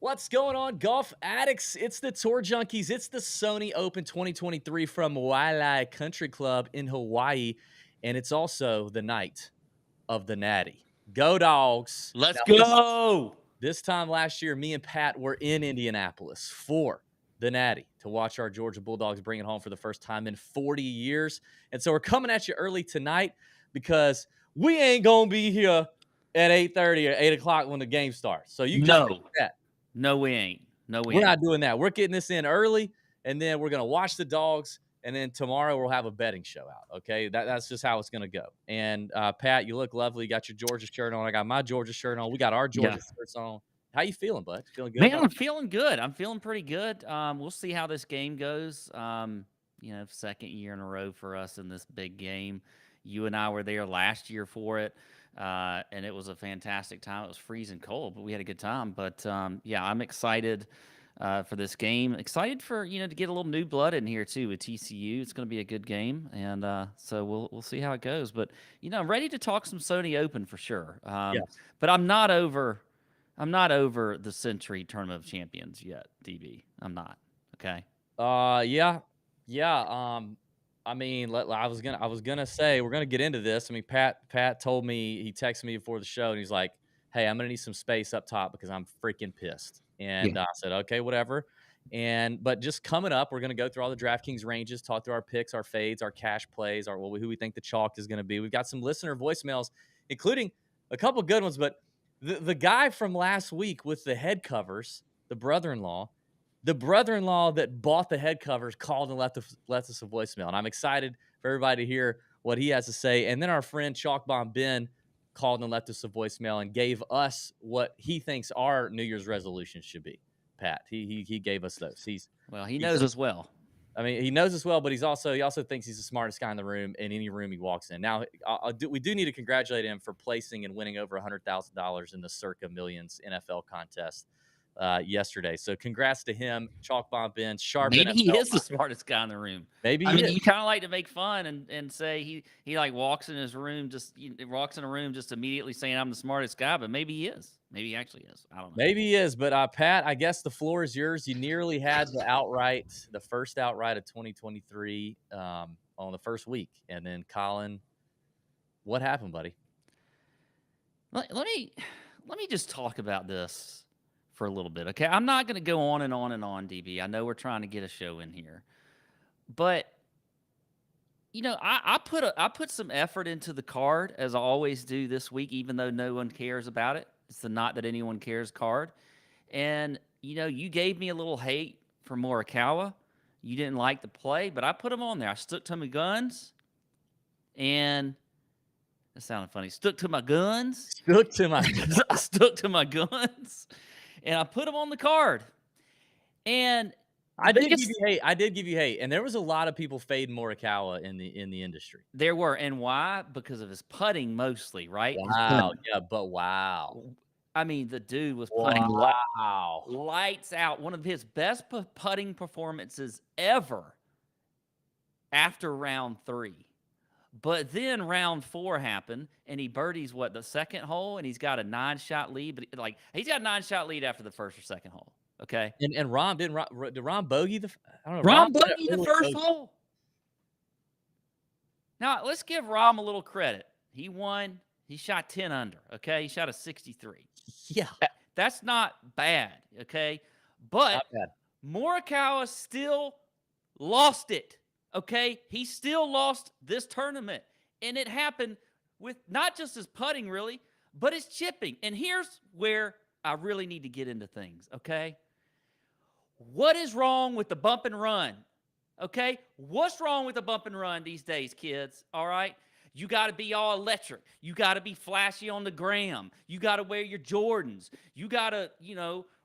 What's going on, golf addicts? It's the Tour Junkies. It's the Sony Open 2023 from Wailea Country Club in Hawaii, and it's also the night of the Natty. Go Dogs! Let's Now, go. this time last year, me and Pat were in Indianapolis for the Natty to watch our Georgia Bulldogs bring it home for the first time in 40 years. And so we're coming at you early tonight because we ain't going to be here at 8:30 or 8 o'clock when the game starts. So you just think that. No, we ain't. No, we We're ain't. not doing that. We're getting this in early, and then we're going to watch the dogs, and then tomorrow we'll have a betting show out, okay? That's just how it's going to go. And, Pat, you look lovely. You got your Georgia shirt on. I got my Georgia shirt on. We got our Georgia shirts on. How you feeling, bud? Feeling good? Man, I'm feeling good. I'm feeling pretty good. We'll see how this game goes. Second year in a row for us in this big game. You and I were there last year for it, and it was a fantastic time. It was freezing cold, but we had a good time. But, I'm excited for this game. Excited for, to get a little new blood in here, too, with TCU. It's going to be a good game, and so we'll see how it goes. But, I'm ready to talk some Sony Open for sure. Yes. But I'm not over the Century Tournament of Champions yet, DB. I'm not. Okay. Yeah. I mean, I was gonna say we're gonna get into this. I mean, Pat told me, he texted me before the show, and he's like, "Hey, I'm gonna need some space up top because I'm freaking pissed." And I said, "Okay, whatever." But just coming up, we're gonna go through all the DraftKings ranges, talk through our picks, our fades, our cash plays, who we think the chalk is gonna be. We've got some listener voicemails, including a couple good ones, but the guy from last week with the head covers, the brother-in-law that bought the head covers called and left us a voicemail. And I'm excited for everybody to hear what he has to say. And then our friend Chalk Bomb Ben called and left us a voicemail and gave us what he thinks our New Year's resolutions should be. Pat, he gave us those. He knows us well. I mean, he knows us well, but he also thinks he's the smartest guy in the room in any room he walks in. Now, we do need to congratulate him for placing and winning over $100,000 in the Circa Millions NFL contest yesterday. So congrats to him, Chalk Bomb Ben, sharp. Maybe NFL. he is the smartest guy in the room. Maybe you kind of like to make fun and say he like walks in his room, walks in a room just immediately saying I'm the smartest guy, but maybe he is. Maybe he actually is. I don't know. Maybe he is, but Pat, I guess the floor is yours. You nearly had the first outright of 2023 on the first week, and then Colin, what happened, buddy? Let me just talk about this for a little bit, okay? I'm not going to go on and on and on, DB. I know we're trying to get a show in here, but I put some effort into the card, as I always do this week, even though no one cares about it. It's the not that anyone cares card, and you gave me a little hate for Morikawa. You didn't like the play, but I put him on there. I stuck to my guns, and that sounded funny. Stuck to my guns. I stuck to my guns. And I put him on the card. And I did give you hate. And there was a lot of people fading Morikawa in the industry. There were. And why? Because of his putting mostly, right? Wow. Yeah, but wow. I mean, the dude was putting lights out. One of his best putting performances ever after round 3. But then round 4 happened, and he birdies the second hole, and he's got a 9-shot lead. But he's got a 9-shot lead after the first or second hole. Okay. And Ron did Ron bogey the? I don't know. Ron bogey the first hole. Now let's give Ron a little credit. He won. He shot 10 under. Okay, he shot a 63. Yeah, that's not bad. Okay, but Morikawa still lost it. Okay, he still lost this tournament, and it happened with not just his putting, really, but his chipping. And here's where I really need to get into things, okay? What is wrong with the bump and run? Okay, what's wrong with the bump and run these days, kids? All right, you got to be all electric. You got to be flashy on the gram. You got to wear your Jordans. You got to,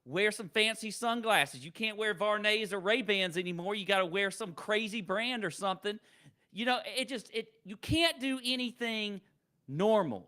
wear some fancy sunglasses. You can't wear Varnays or Ray-Bans anymore. You got to wear some crazy brand or something. You can't do anything normal,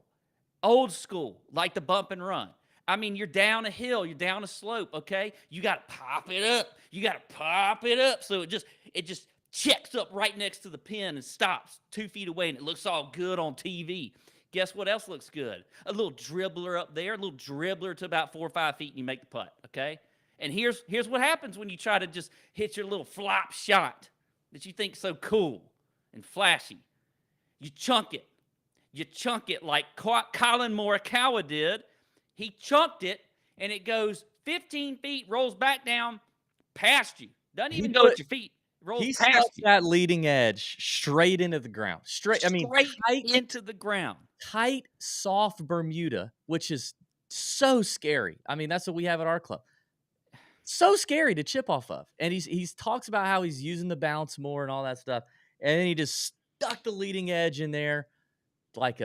old school, like the bump and run. I mean, you're down a hill, you're down a slope, okay? You got to pop it up. You got to pop it up so it just checks up right next to the pin and stops 2 feet away, and it looks all good on TV. Guess what else looks good? A little dribbler up there, a little dribbler to about 4 or 5 feet, and you make the putt, okay? And here's what happens when you try to just hit your little flop shot that you think so cool and flashy. You chunk it. You chunk it like Colin Morikawa did. He chunked it, and it goes 15 feet, rolls back down past you. Doesn't He even go put at your feet. It rolls he stuck past you. that leading edge straight into the ground. Straight, I mean, Straight tight, into the ground. tight, soft Bermuda, which is so scary. I mean, that's what we have at our club. So scary to chip off of. And he's talks about how he's using the bounce more and all that stuff. And then he just stuck the leading edge in there like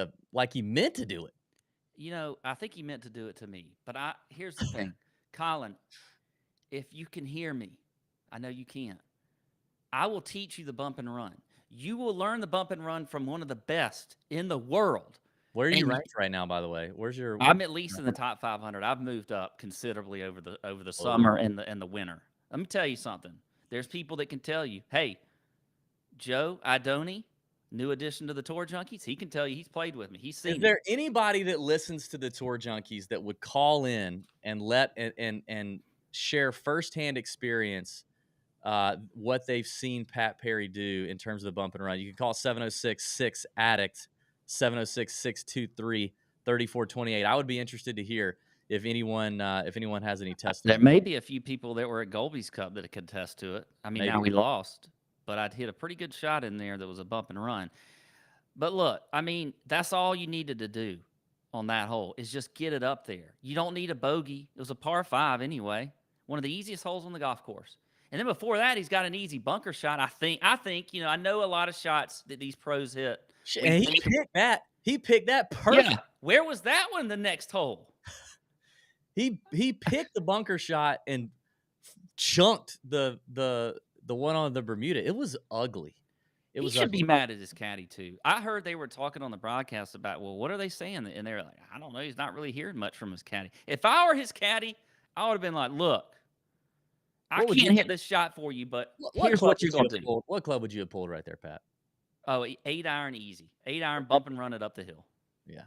he meant to do it. You know, I think he meant to do it to me. But here's the thing. Colin, if you can hear me, I know you can't. I will teach you the bump and run. You will learn the bump and run from one of the best in the world. Where are you And ranked right now, by the way? Where's your I'm at least in the top 500. I've moved up considerably over the Oh, summer and the winter. Let me tell you something. There's people that can tell you, hey, Joe Idoni, new addition to the Tour Junkies. He can tell you he's played with me. He's seen is there anybody that listens to the Tour Junkies that would call in and and share firsthand experience what they've seen Pat Perry do in terms of the bump and run? You can call 706-6-ADDICT, 706-623-3428. I would be interested to hear if anyone has any There testimony. may be a few people that were at Golby's Cup that could attest to it. I mean, now Maybe. we lost, but I'd hit a pretty good shot in there that was a bump and run. But look, I mean, that's all you needed to do on that hole is just get it up there. You don't need a bogey. It was a par 5 anyway, one of the easiest holes on the golf course. And then before that, he's got an easy bunker shot. I think, you know, I know a lot of shots that these pros hit. And he picked that. He picked that perfect. Yeah. Where was that one the next hole? He picked the bunker shot and chunked the one on the Bermuda. It was ugly. He should be mad at his caddy too. I heard they were talking on the broadcast about, well, what are they saying? And they're like, I don't know. He's not really hearing much from his caddy. If I were his caddy, I would have been like, look, I can't hit this shot for you, but here's what you're going to do. What club would you have pulled right there, Pat? Oh, 8-iron easy. 8-iron, bump and run it up the hill. Yeah.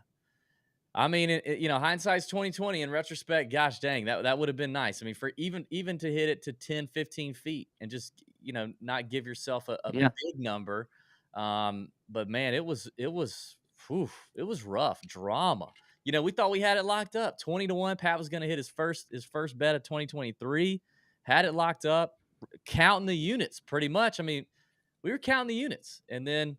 I mean, you know, hindsight's 2020. In retrospect, gosh dang, that would have been nice. I mean, for even to hit it to 10, 15 feet and just, you know, not give yourself a big number. But man, it was rough drama. You know, we thought we had it locked up 20-1. Pat was going to hit his first bet of 2023. Had it locked up, counting the units pretty much. I mean, we were counting the units, and then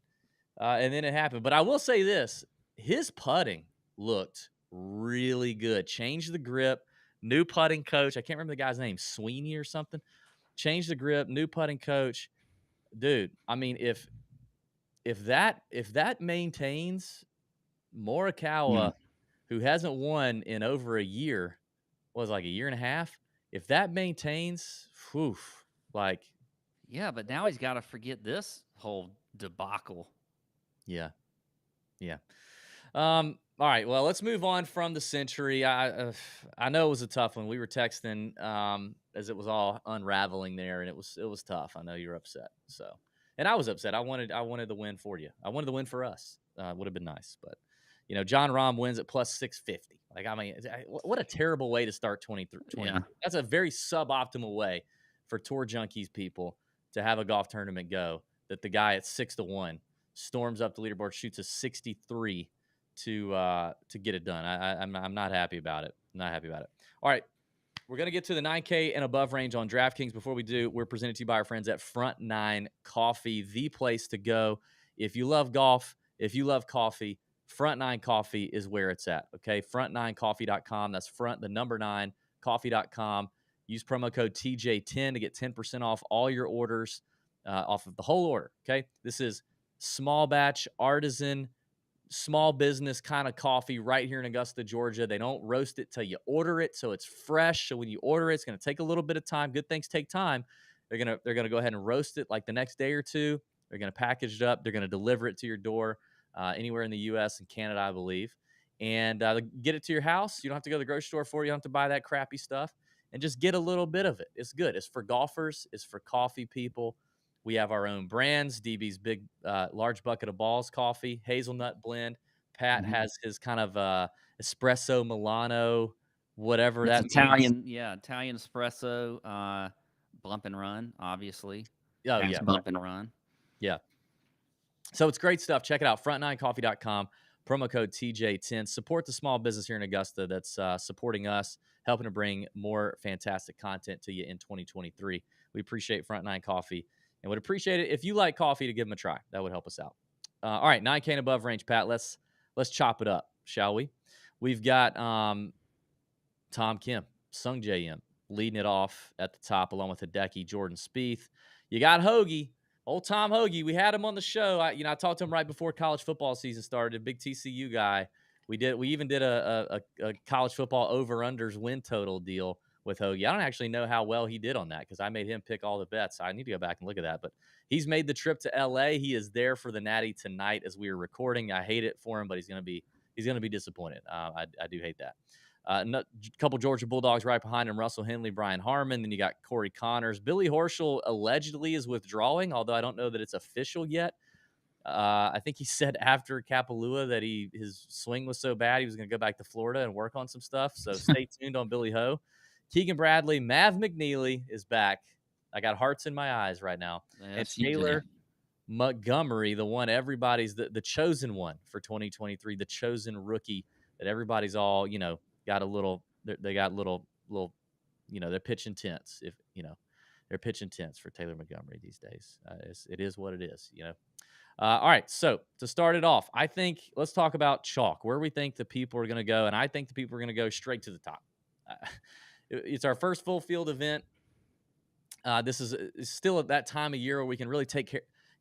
it happened. But I will say this: his putting looked really good. Changed the grip, new putting coach. I can't remember the guy's name, Sweeney or something. Changed the grip, new putting coach. Dude, I mean, if that maintains, Morikawa, who hasn't won in over a year, was like a year and a half. If that maintains, like, yeah, but now he's got to forget this whole debacle. Yeah. All right. Well, let's move on from the Century. I know it was a tough one. We were texting as it was all unraveling there, and it was tough. I know you're upset. So, and I was upset. I wanted the win for you. I wanted the win for us. Would have been nice, but you know, John Rahm wins at plus 650. Like, I mean, what a terrible way to start 2023. Yeah. That's a very suboptimal way for Tour Junkies people to have a golf tournament go. That the guy at 6-1 storms up the leaderboard, shoots a 63 to get it done. I'm not happy about it. Not happy about it. All right. We're going to get to the 9K and above range on DraftKings. Before we do, we're presented to you by our friends at Front 9 Coffee, the place to go. If you love golf, if you love coffee, Front 9 Coffee is where it's at. Okay. Front9coffee.com. That's front, the number 9, coffee.com. Use promo code TJ10 to get 10% off all your orders, off of the whole order. Okay. This is small batch, artisan, small business kind of coffee right here in Augusta, Georgia. They don't roast it till you order it, so it's fresh. So when you order it, it's going to take a little bit of time. Good things take time. They're gonna go ahead and roast it like the next day or two. They're going to package it up. They're going to deliver it to your door anywhere in the U.S. and Canada, I believe, and get it to your house. You don't have to go to the grocery store for it. You don't have to buy that crappy stuff, and just get a little bit of it. It's good. It's for golfers. It's for coffee people. We have our own brands, DB's Big Large Bucket of Balls coffee, hazelnut blend. Pat has his kind of espresso Milano whatever It's that means. Italian, yeah, Italian espresso, bump and run, obviously. Oh, Has yeah, right. bump and run. Yeah. So it's great stuff. Check it out, front9coffee.com, promo code TJ10. Support the small business here in Augusta that's supporting us, helping to bring more fantastic content to you in 2023. We appreciate Front Nine Coffee and would appreciate it if you like coffee to give them a try. That would help us out. All right, 9K and above range, Pat. Let's chop it up, shall we? We've got Tom Kim, Sung J M, leading it off at the top, along with Hideki, Jordan Spieth. You got Hoagie, old Tom Hoagie. We had him on the show. I talked to him right before college football season started. A big TCU guy. We even did a college football over unders win total deal with Hoagie. I don't actually know how well he did on that because I made him pick all the bets. I need to go back and look at that. But he's made the trip to LA. He is there for the Natty tonight as we are recording. I hate it for him, but he's gonna be disappointed. I do hate that. A couple Georgia Bulldogs right behind him, Russell Henley, Brian Harmon. Then you got Corey Connors. Billy Horschel allegedly is withdrawing, although I don't know that it's official yet. I think he said after Kapalua that his swing was so bad he was going to go back to Florida and work on some stuff. So stay tuned on Billy Ho. Keegan Bradley, Mav McNeely is back. I got hearts in my eyes right now. Yes, And Taylor Montgomery, the one everybody's the chosen one for 2023, the chosen rookie that everybody's all, got a little, they got little, they're pitching tents. If, they're pitching tents for Taylor Montgomery these days. It is what it is, all right. So to start it off, I think let's talk about chalk, where we think the people are going to go. And I think the people are going to go straight to the top. It's our first full field event. This is still at that time of year where we can really take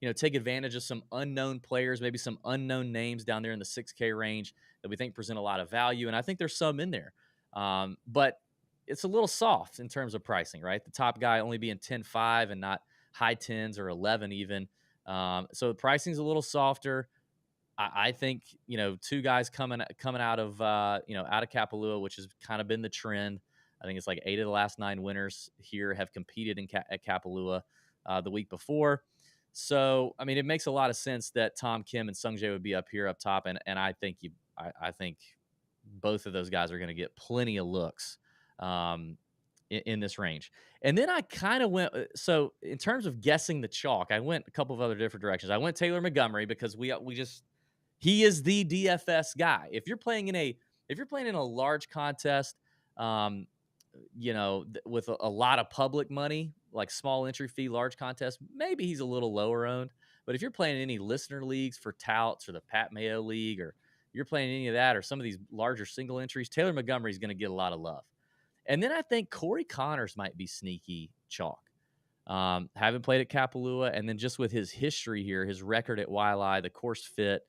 advantage of some unknown players, maybe some unknown names down there in the 6K range that we think present a lot of value. And I think there's some in there. But it's a little soft in terms of pricing, right? The top guy only being 10.5 and not high 10s or 11 even. So the pricing's a little softer. I think, two guys coming out of Kapalua, which has kind of been the trend. I think it's like 8 of the last 9 winners here have competed at Kapalua the week before. So, I mean, it makes a lot of sense that Tom Kim and Sung Jae would be up top. And I think I think both of those guys are going to get plenty of looks in this range. And then I kind of went, so in terms of guessing the chalk, I went a couple of other different directions. I went Taylor Montgomery because he is the DFS guy. If you're playing in a large contest, with a lot of public money, like small entry fee, large contest, maybe he's a little lower owned. But if you're playing any listener leagues for touts or the Pat Mayo League, or you're playing any of that or some of these larger single entries, Taylor Montgomery is going to get a lot of love. And then I think Corey Connors might be sneaky chalk. Haven't played at Kapalua, and then just with his history here, his record at Waialae, the course fit,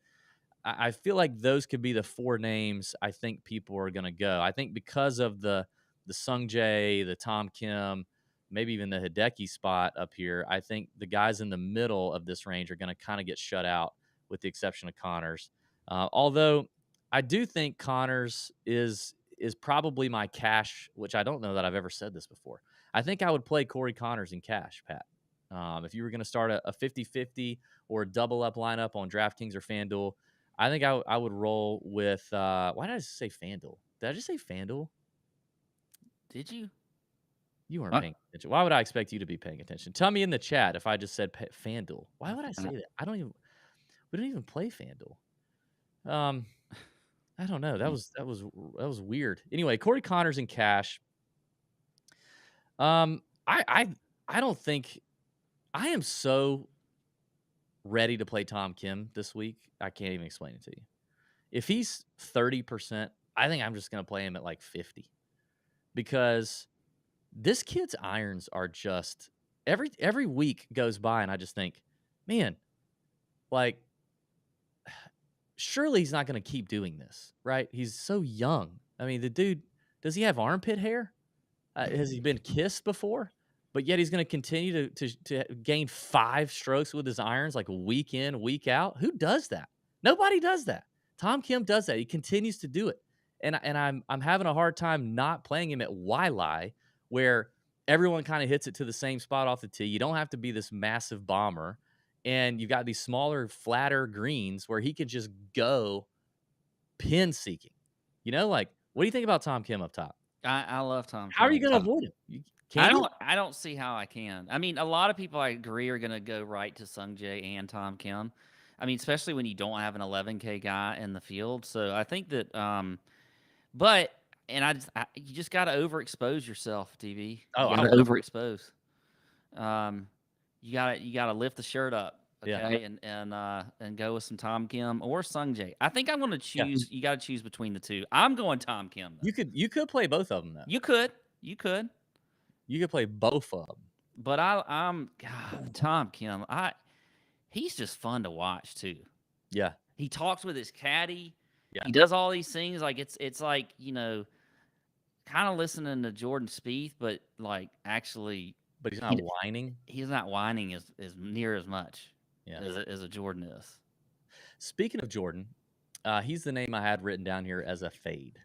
I feel like those could be the 4 names I think people are going to go. I think because of the Sung Jae, the Tom Kim, maybe even the Hideki spot up here, I think the guys in the middle of this range are going to kind of get shut out with the exception of Connors. Although I do think Connors is probably my cash, which I don't know that I've ever said this before. I think I would play Corey Connors in cash, Pat. If you were going to start a 50-50 or a double up lineup on DraftKings or FanDuel, I think I would roll with why did I just say FanDuel? Did I just say FanDuel? Did you? You weren't paying attention. Why would I expect you to be paying attention? Tell me in the chat if I just said FanDuel. Why would I say that? We don't even play FanDuel. I don't know. That was weird. Anyway, Corey Connors in cash. I don't think I am so ready to play Tom Kim this week. I can't even explain it to you. If he's 30%, I think I'm just going to play him at like 50 because this kid's irons are just every week goes by and I just think, man, like surely he's not going to keep doing this, right? He's so young. I mean, the dude, does he have armpit hair? Has he been kissed before? But yet he's going to continue to gain 5 strokes with his irons like week in, week out. Who does that? Nobody does that. Tom Kim does that. He continues to do it. And I'm having a hard time not playing him at Waialae, where everyone kind of hits it to the same spot off the tee. You don't have to be this massive bomber. And you've got these smaller, flatter greens where he can just go pin seeking. Like, what do you think about Tom Kim up top? I love Tom How are you Kim. gonna avoid him? Can you? I don't see how I can. I mean, a lot of people I agree are gonna go right to Sung Jae and Tom Kim. I mean, especially when you don't have an 11K guy in the field. So I think that, but and you just got to overexpose yourself, TV. Oh, You got I to will. overexpose. Um, you gotta lift the shirt up, Yeah. okay, and go with some Tom Kim or Sung Jae. I think I'm gonna Yeah. choose. You got to choose between the two. I'm going Tom Kim though. You could play both of them though. You could. You could play both of them. But I'm God, Tom Kim. He's just fun to watch too. Yeah. He talks with his caddy. Yeah. He does all these things like it's like kind of listening to Jordan Spieth, but like actually But he's not he whining. he's not whining as near as much Yeah. as a Jordan is. Speaking of Jordan, he's the name I had written down here as a fade.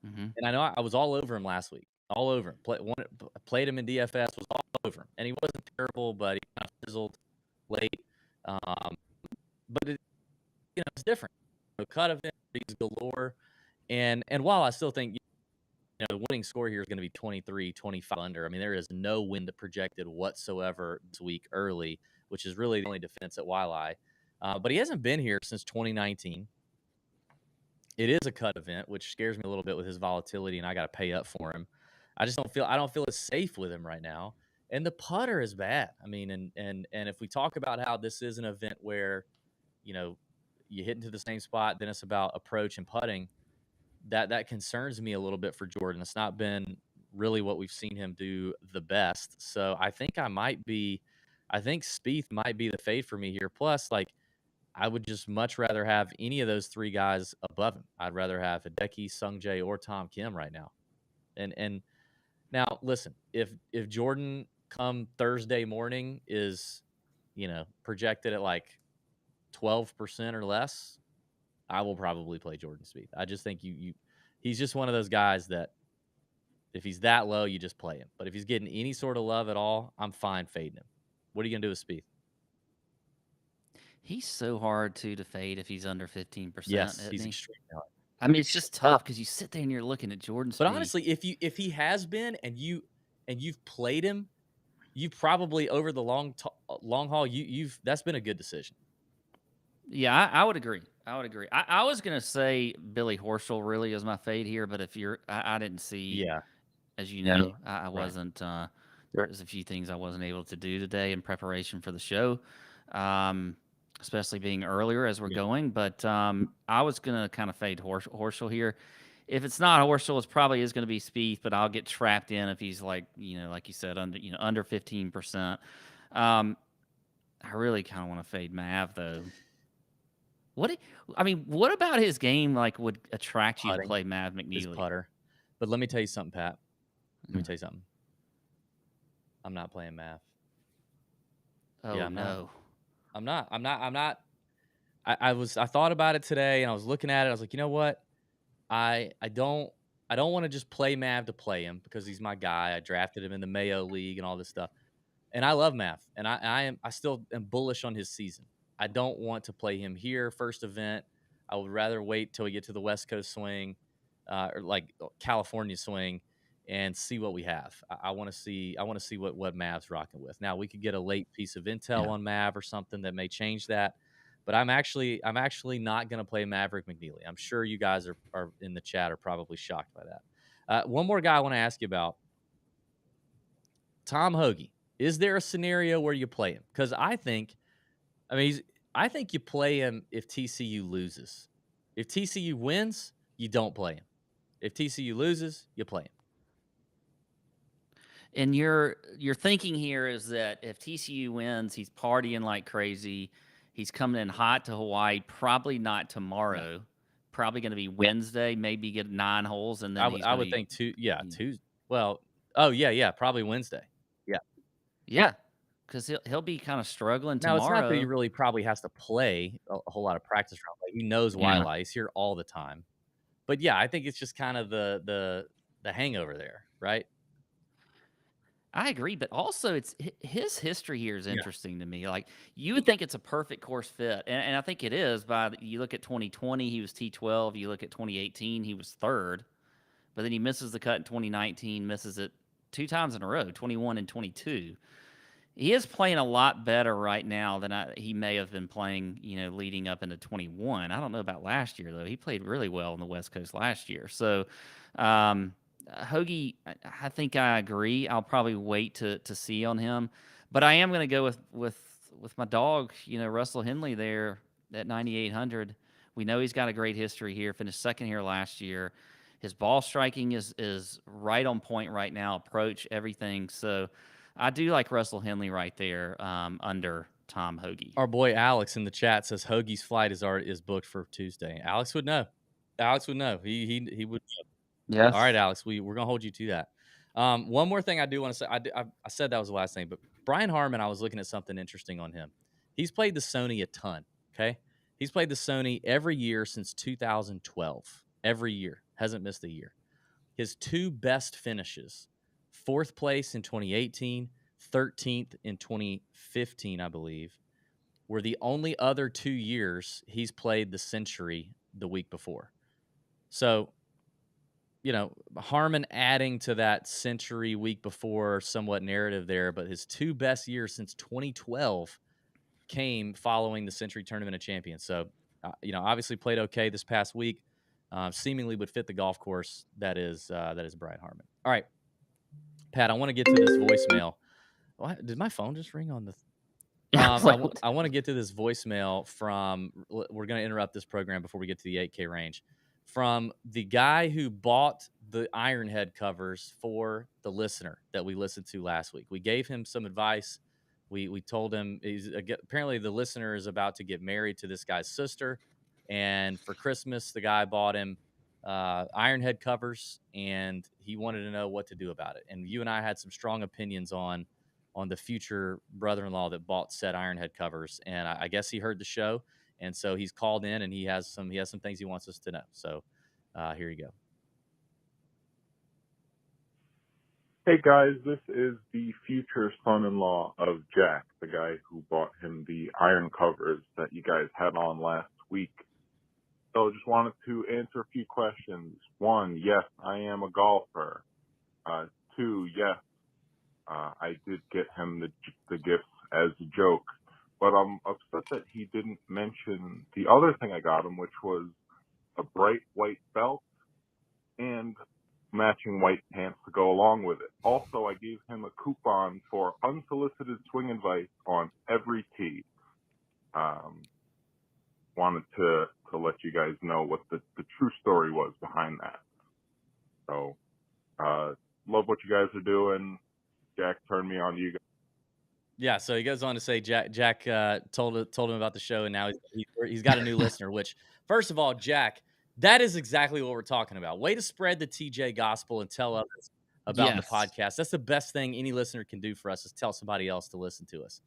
Mm-hmm. And I know I was all over him last week. All over him. Played him in DFS, was all over him. And he wasn't terrible, but he kind of fizzled late. But it's different. Cut of him, he's galore. And while I still think the winning score here is going to be 23, 25 under. I mean, there is no wind projected whatsoever this week early, which is really the only defense at Waialae. But he hasn't been here since 2019. It is a cut event, which scares me a little bit with his volatility, and I got to pay up for him. I don't feel as safe with him right now. And the putter is bad. I mean, and if we talk about how this is an event where, you hit into the same spot, then it's about approach and putting, that concerns me a little bit for Jordan. It's not been really what we've seen him do the best. So I think Spieth might be the fade for me here. Plus, like, I would just much rather have any of those three guys above him. I'd rather have Hideki, Sungjae, or Tom Kim right now. And now listen, if Jordan come Thursday morning is, projected at like 12% or less, I will probably play Jordan Spieth. I just think he's just one of those guys that if he's that low, you just play him. But if he's getting any sort of love at all, I'm fine fading him. What are you gonna do with Spieth? He's so hard to fade if he's under 15%, Yes, isn't he's he? extremely hard. I mean, it's just tough because you sit there and you're looking at Jordan But Spieth. honestly, if he has been and you've played him, you probably over the long haul, that's been a good decision. Yeah, I would agree. I was gonna say Billy Horschel really is my fade here, but if I didn't see, Yeah, as you know, I right. wasn't. There's a few things I wasn't able to do today in preparation for the show, especially being earlier as we're going. But I was gonna kind of fade Horschel here. If it's not Horschel, it probably is going to be Spieth, but I'll get trapped in if he's like like you said, under 15%. I really kind of want to fade Mav though. What about his game would attract you to play Mav McNeely? His putter. But let me tell you something, Pat. Let me tell you something. I'm not playing Mav. Oh yeah, no. I'm not. I thought about it today and I was looking at it. I was like, you know what? I don't want to just play Mav to play him because he's my guy. I drafted him in the Mayo League and all this stuff. And I love Mav. And I still am bullish on his season. I don't want to play him here first event. I would rather wait till we get to the West Coast swing, or like California swing, and see what we have. I want to see what Mav's rocking with. Now we could get a late piece of intel on Mav or something that may change that. But I'm actually not going to play Maverick McNeely. I'm sure you guys are in the chat are probably shocked by that. One more guy I want to ask you about, Tom Hoge. Is there a scenario where you play him? Because I think you play him if TCU loses. If TCU wins, you don't play him. If TCU loses, you play him. And your thinking here is that if TCU wins, he's partying like crazy. He's coming in hot to Hawaii. Probably not tomorrow. No. Probably going to be Wednesday. Maybe get 9 holes, and then I would think two. Yeah, Tuesday. Well, probably Wednesday. Yeah, because he'll be kind of struggling tomorrow. Now, it's not that he really probably has to play a whole lot of practice round. Like, he knows Waialae. He's here all the time. But yeah, I think it's just kind of the hangover there, right? I agree, but also it's his history here is interesting to me. Like, you would think it's a perfect course fit, and I think it is. You look at 2020, he was T12. You look at 2018, he was 3rd. but then he misses the cut in 2019, misses it 2 times in a row, 21 and 22. He is playing a lot better right now than he may have been playing, leading up into 21. I don't know about last year though. He played really well on the West Coast last year. So, um, Hoagie, I think I agree. I'll probably wait to see on him, but I am going to go with my dog. Russell Henley there at 9,800. We know he's got a great history here. Finished second here last year. His ball striking is right on point right now. Approach, everything. So I do like Russell Henley right there under Tom Hoagie. Our boy Alex in the chat says Hoagie's flight is booked for Tuesday. Alex would know. Alex would know. He would. All right, Yes. Alex, we're gonna hold you to that. One more thing I do want to say. I said that was the last thing, but Brian Harman, I was looking at something interesting on him. He's played the Sony a ton. Okay, he's played the Sony every year since 2012. Every year, hasn't missed a year. His 2 best finishes: 4th place in 2018, 13th in 2015, I believe, were the only other 2 years he's played the Century the week before. So, Harman adding to that Century week before somewhat narrative there, but his 2 best years since 2012 came following the Century Tournament of Champions. So, obviously played okay this past week. Seemingly would fit the golf course that is Brian Harman. All right, Pat, I want to get to this voicemail. What? Did my phone just ring on the? I want to get to this voicemail from. We're going to interrupt this program before we get to the 8K range. From the guy who bought the iron head covers for the listener that we listened to last week. We gave him some advice. We told him apparently the listener is about to get married to this guy's sister, and for Christmas the guy bought him iron head covers, and he wanted to know what to do about it. And you and I had some strong opinions on the future brother-in-law that bought said iron head covers, and I guess he heard the show. And so he's called in, and he has some things he wants us to know. So here you go. Hey guys, this is the future son-in-law of Jack, the guy who bought him the iron covers that you guys had on last week. So just wanted to answer a few questions. 1, yes, I am a golfer. 2, yes, I did get him the gifts as a joke. But I'm upset that he didn't mention the other thing I got him, which was a bright white belt and matching white pants to go along with it. Also, I gave him a coupon for unsolicited swing advice on every tee. Wanted to let you guys know what the true story was behind that. So, love what you guys are doing. Jack turned me on to you guys. Yeah, so he goes on to say Jack told him about the show, and now he's got a new listener. Which, first of all, Jack, that is exactly what we're talking about. Way to spread the TJ gospel and tell others about the podcast. That's the best thing any listener can do for us, is tell somebody else to listen to us.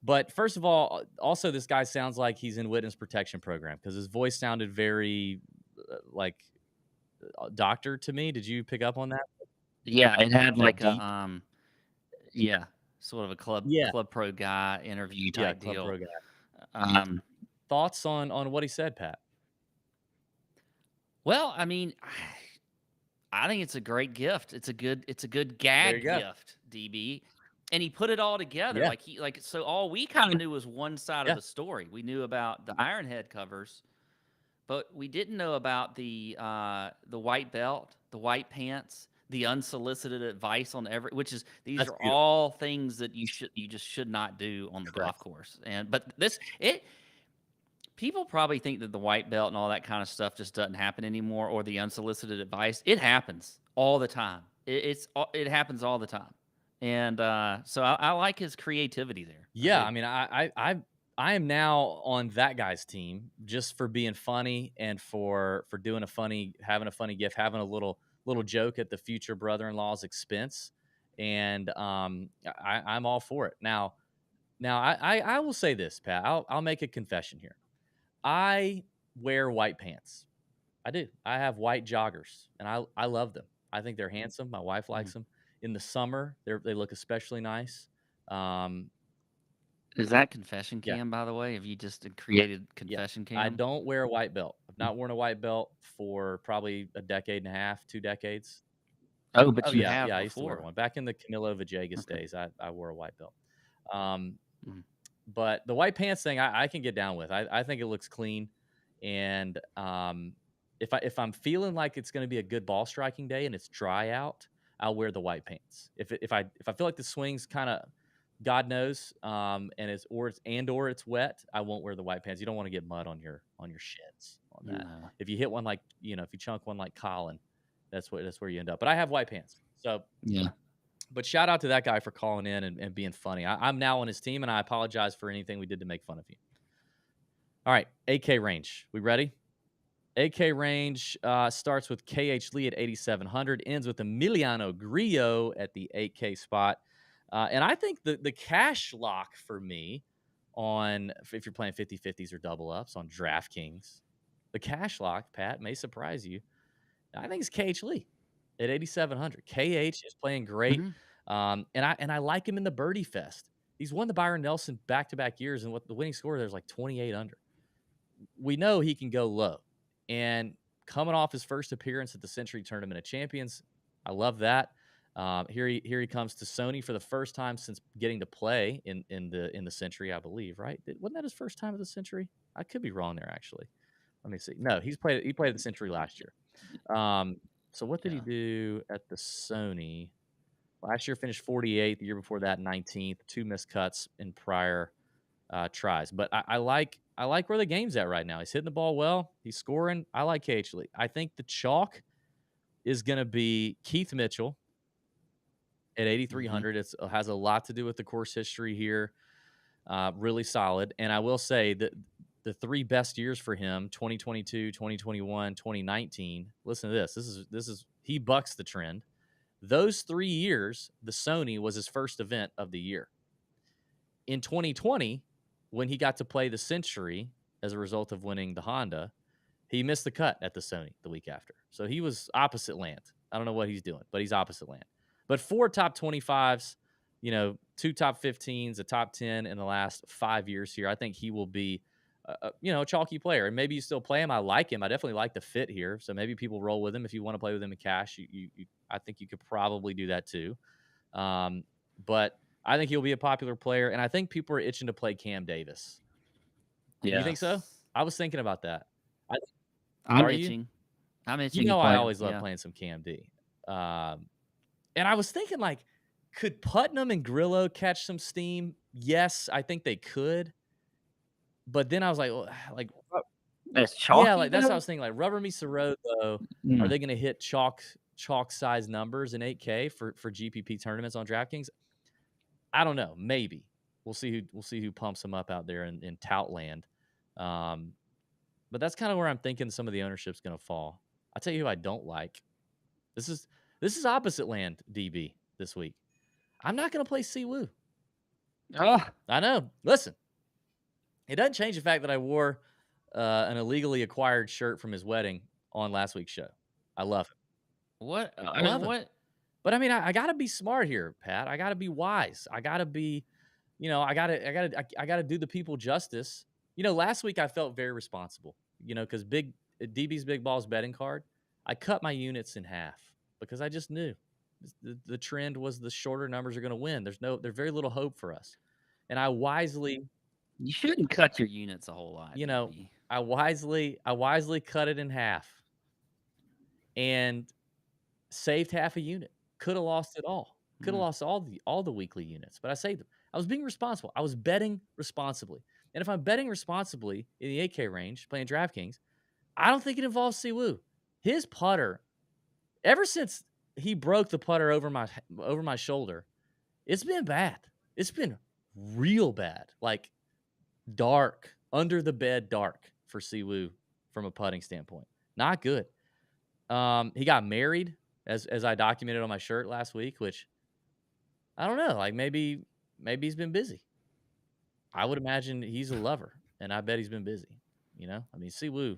But first of all, also this guy sounds like he's in witness protection program, because his voice sounded very like doctor to me. Did you pick up on that? Yeah, it had like deep? sort of a club pro guy interview type club deal. pro guy. Thoughts on what he said, Pat? Well, I mean, I think it's a great gift. It's a good gag gift, DB. And he put it all together. Yeah. So all we kind of knew was one side of the story. We knew about the iron head covers, but we didn't know about the white belt, the white pants, the unsolicited advice on these are all things that you just should not do on the golf course. People probably think that the white belt and all that kind of stuff just doesn't happen anymore, or the unsolicited advice. It happens all the time. It happens all the time. And so I like his creativity there. Yeah, I mean, I am now on that guy's team, just for being funny and for having a funny gift, having a little joke at the future brother-in-law's expense, and I'm all for it. Now I will say this, Pat. I'll make a confession here. I wear white pants. I do. I have white joggers, and I love them. I think they're handsome. My wife likes them. In the summer, they look especially nice. Is that confession cam, by the way? Have you just created confession cam? I don't wear a white belt. not worn a white belt for probably a decade and a half, 2 decades. Oh, but you Yeah, have yeah, I used to wear before. one. Back in the Canelo Villegas Okay. days, I wore a white belt. Um, Mhm. but the white pants thing, I can get down with. I think it looks clean, and if I'm feeling like it's going to be a good ball striking day and it's dry out, I'll wear the white pants. If I feel like the swing's kind of God knows, and it's wet, I won't wear the white pants. You don't want to get mud on your shins on that. No. If you hit one like if you chunk one like Colin, that's where you end up. But I have white pants, so. Yeah. But shout out to that guy for calling in and being funny. I'm now on his team, and I apologize for anything we did to make fun of you. All right, AK range. We ready? AK range starts with KH Lee at 8,700, ends with Emiliano Grillo at the 8K spot. And I think the cash lock for me if you're playing 50-50s or double ups on DraftKings, the cash lock, Pat, may surprise you. I think it's KH Lee at 8,700. KH is playing great. Mhm. And I like him in the birdie fest. He's won the Byron Nelson back-to-back years, and what the winning score there's like 28 under. We know he can go low. And coming off his first appearance at the Century Tournament of Champions, I love that. Here he comes to Sony for the first time since getting to play in the Century, I believe, right? Wasn't that his first time at the Century? I could be wrong there, actually. Let me see. No, he played at the Century last year. So what did he Yeah. do at the Sony? Last year finished 48th. The year before that, 19th. 2 missed cuts in prior tries. But I like where the game's at right now. He's hitting the ball well. He's scoring. I like KH Lee. I think the chalk is going to be Keith Mitchell at 8,300. It has a lot to do with the course history here. Really solid. And I will say that the 3 best years for him, 2022, 2021, 2019. Listen to this. This is he bucks the trend. Those 3 years, the Sony was his first event of the year. In 2020, when he got to play the Century as a result of winning the Honda, he missed the cut at the Sony the week after. So he was opposite land. I don't know what he's doing, but he's opposite land. But 4 top 25s, 2 top 15s, a top 10 in the last 5 years here. I think he will be a chalky player. And maybe you still play him. I like him. I definitely like the fit here. So maybe people roll with him. If you want to play with him in cash, I think you could probably do that too. But I think he'll be a popular player. And I think people are itching to play Cam Davis. Yeah. You think so? I was thinking about that. I'm Are itching. you? I'm itching. You know, to play. I always love playing some Cam D. And I was thinking, like, could Putnam and Grillo catch some steam? Yes, I think they could. But then I was like, well, That's chalky. yeah, like that's what I was thinking. Like Rubber meets the road, though. Are they going to hit chalk size numbers in 8K for GPP tournaments on DraftKings? I don't know. Maybe we'll see who pumps them up out there in Toutland. But that's kind of where I'm thinking some of the ownership's going to fall. I'll tell you who I don't like. This is opposite land DB this week. I'm not going to play Siwoo. I know. Listen, it doesn't change the fact that I wore an illegally acquired shirt from his wedding on last week's show. I love it. What? I love it. But I mean, I got to be smart here, Pat. I got to be wise. I got to be, I got to do the people justice. Last week I felt very responsible. Because DB's Big Balls betting card, I cut my units in half because I just knew the trend was the shorter numbers are going to win. There's very little hope for us, and I wisely. You shouldn't cut your units a whole lot. DB. I wisely cut it in half, and saved half a unit. Could have lost it all. Could have lost all the weekly units, but I saved them. I was being responsible. I was betting responsibly. And if I'm betting responsibly in the 8K range, playing DraftKings, I don't think it involves Siwoo. His putter, ever since he broke the putter over my shoulder, it's been bad. It's been real bad. Like dark, under the bed dark for Siwoo from a putting standpoint. Not good. He got married, as I documented on my shirt last week, which I don't know. Like maybe he's been busy. I would imagine he's a lover, and I bet he's been busy. I mean, Siwoo,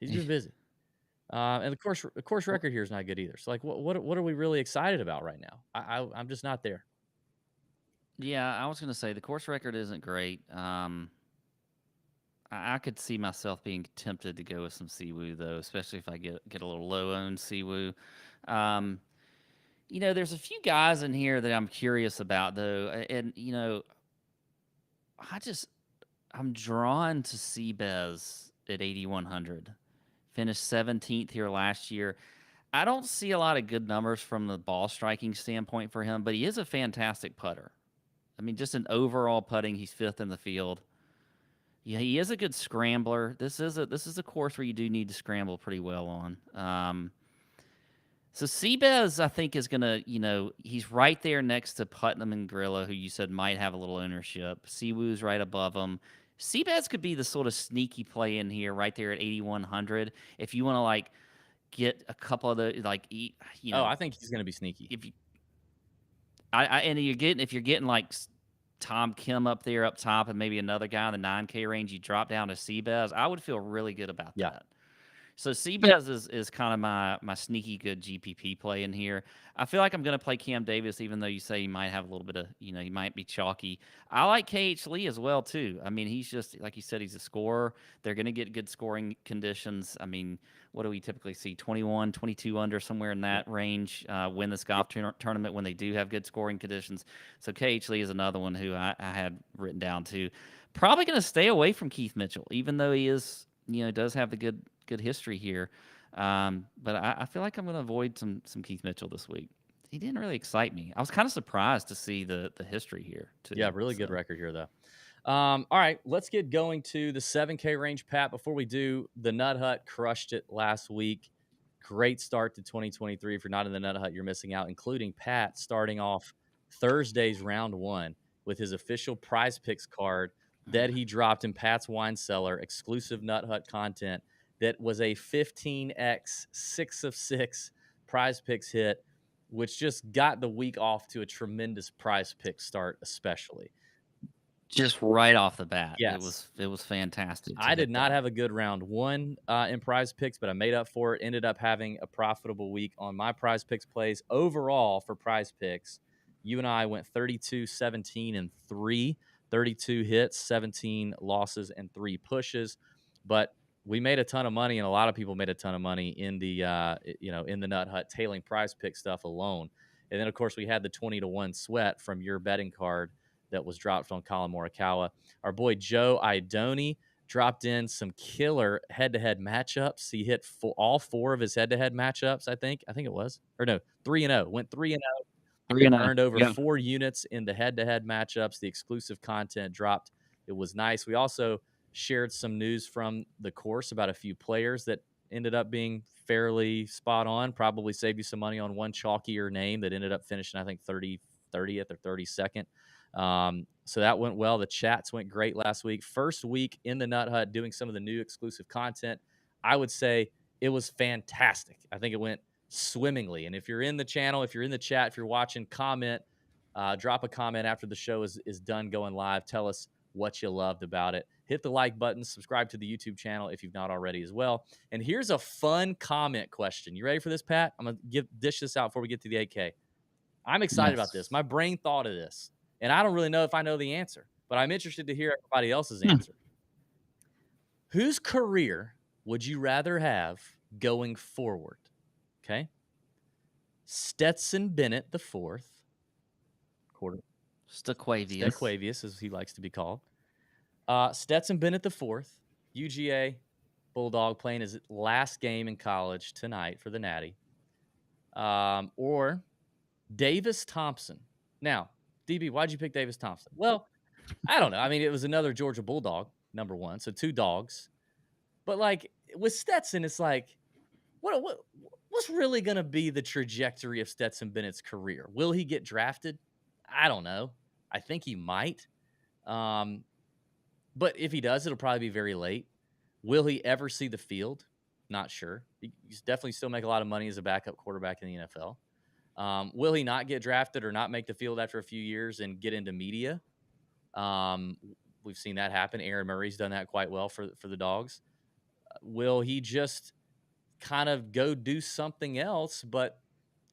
he's been busy. And the course record here is not good either. So, like, what are we really excited about right now? I'm just not there. Yeah, I was going to say the course record isn't great. I could see myself being tempted to go with some Siwoo though, especially if I get a little low owned Siwoo. There's a few guys in here that I'm curious about though, and I just I'm drawn to Seabez at 8,100. Finished 17th here last year. I don't see a lot of good numbers from the ball striking standpoint for him, but he is a fantastic putter. I mean, just an overall putting, he's fifth in the field. Yeah, he is a good scrambler. This is a course where you do need to scramble pretty well on. So Seabez, I think, is gonna, he's right there next to Putnam and Grillo, who you said might have a little ownership. Siwoo's right above him. Seabez could be the sort of sneaky play in here, right there at 8,100. If you want to get a couple of the Oh, I think he's gonna be sneaky. If you, and if you're getting Tom Kim up there up top and maybe another guy in the 9K range, you drop down to Seabez. I would feel really good about that. So Seabez is kind of my sneaky good GPP play in here. I feel like I'm going to play Cam Davis, even though you say he might have a little bit of, he might be chalky. I like KH Lee as well, too. I mean, he's just, like you said, he's a scorer. They're going to get good scoring conditions. I mean, what do we typically see? 21, 22 under, somewhere in that range, win this golf tournament when they do have good scoring conditions. So KH Lee is another one who I had written down, too. Probably going to stay away from Keith Mitchell, even though he is, does have the good history here. But I feel like I'm going to avoid some Keith Mitchell this week. He didn't really excite me. I was kind of surprised to see the history here, too. Yeah, really good record here, though. All right, let's get going to the 7K range, Pat. Before we do, the Nut Hut crushed it last week. Great start to 2023. If you're not in the Nut Hut, you're missing out, including Pat starting off Thursday's round one with his official Prize Picks card that he dropped in Pat's Wine Cellar, exclusive Nut Hut content. That was a 15x 6 of 6 Prize Picks hit, which just got the week off to a tremendous Prize Picks start, especially. Just right off the bat. Yes. It was fantastic. I did not have a good round one in Prize Picks, but I made up for it. Ended up having a profitable week on my Prize Picks plays. Overall, for Prize Picks, you and I went 32, 17, and 3. 32 hits, 17 losses, and 3 pushes. But we made a ton of money, and a lot of people made a ton of money in the in the Nut Hut tailing Prize Pick stuff alone. And then, of course, we had the 20-1 sweat from your betting card that was dropped on Colin Morikawa. Our boy Joe Idoni dropped in some killer head-to-head matchups. He hit all 4 of his head-to-head matchups, I think it was. Or no, 3-0. Went 3-0. 3-0. Earned over 4 units in the head-to-head matchups. The exclusive content dropped. It was nice. We also shared some news from the course about a few players that ended up being fairly spot on. Probably saved you some money on one chalkier name that ended up finishing, I think, 30th or 32nd. So that went well. The chats went great last week. First week in the Nut Hut doing some of the new exclusive content. I would say it was fantastic. I think it went swimmingly. And if you're in the channel, if you're in the chat, if you're watching, comment, drop a comment after the show is done going live. Tell us what you loved about it. Hit the like button, subscribe to the YouTube channel if you've not already as well. And here's a fun comment question. You ready for this, Pat? I'm going to dish this out before we get to the 8K. I'm excited about this. My brain thought of this. And I don't really know if I know the answer, but I'm interested to hear everybody else's answer. Whose career would you rather have going forward? Okay. Stetson Bennett the fourth. Staquavius, as he likes to be called. Stetson Bennett the fourth, UGA Bulldog, playing his last game in college tonight for the Natty. Or Davis Thompson. Now, DB, why'd you pick Davis Thompson? Well, I don't know. I mean, it was another Georgia Bulldog, number 1, so 2 dogs. But with Stetson, it's what's really going to be the trajectory of Stetson Bennett's career? Will he get drafted? I don't know. I think he might. But if he does, it'll probably be very late. Will he ever see the field? Not sure. He's definitely still make a lot of money as a backup quarterback in the NFL. Will he not get drafted or not make the field after a few years and get into media? We've seen that happen. Aaron Murray's done that quite well for the Dogs. Will he just kind of go do something else, but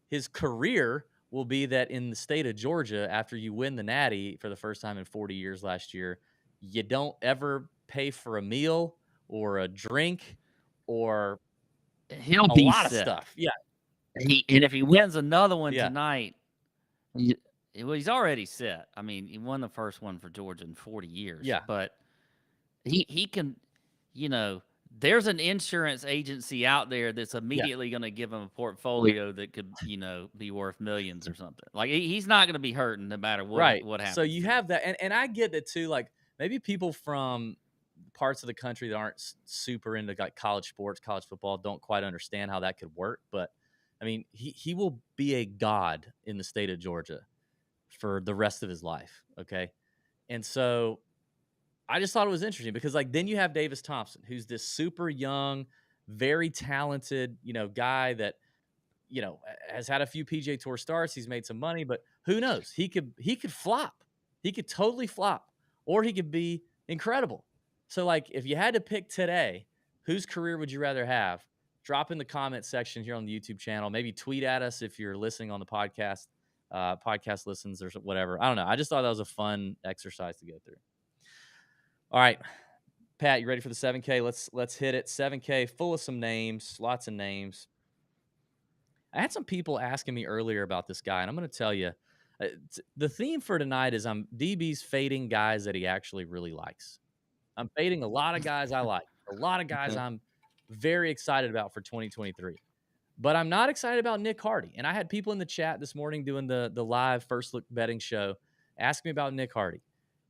his career will be that in the state of Georgia, after you win the Natty for the first time in 40 years last year, you don't ever pay for a meal or a drink or He'll a be lot of set. stuff. Yeah. And if he wins another one Yeah. tonight, well, he's already set. I mean, he won the first one for Georgia in 40 years. Yeah. But he can, there's an insurance agency out there that's immediately going to give him a portfolio that could, be worth millions or something. Like he's not going to be hurting no matter what happens. So you have that, and I get it too. Like maybe people from parts of the country that aren't super into like college sports, college football, don't quite understand how that could work. But I mean, he will be a god in the state of Georgia for the rest of his life. Okay, and so I just thought it was interesting because like then you have Davis Thompson, who's this super young, very talented, guy that has had a few PGA Tour starts. He's made some money, but who knows? He could flop. He could totally flop, or he could be incredible. So like if you had to pick today, whose career would you rather have? Drop in the comment section here on the YouTube channel. Maybe tweet at us if you're listening on the podcast, podcast listens or whatever. I don't know. I just thought that was a fun exercise to go through. All right, Pat, you ready for the 7K? Let's hit it. 7K, full of some names, lots of names. I had some people asking me earlier about this guy, and I'm going to tell you, the theme for tonight is DB's fading guys that he actually really likes. I'm fading a lot of guys I like, a lot of guys I'm very excited about for 2023. But I'm not excited about Nick Hardy. And I had people in the chat this morning doing the live first look betting show ask me about Nick Hardy.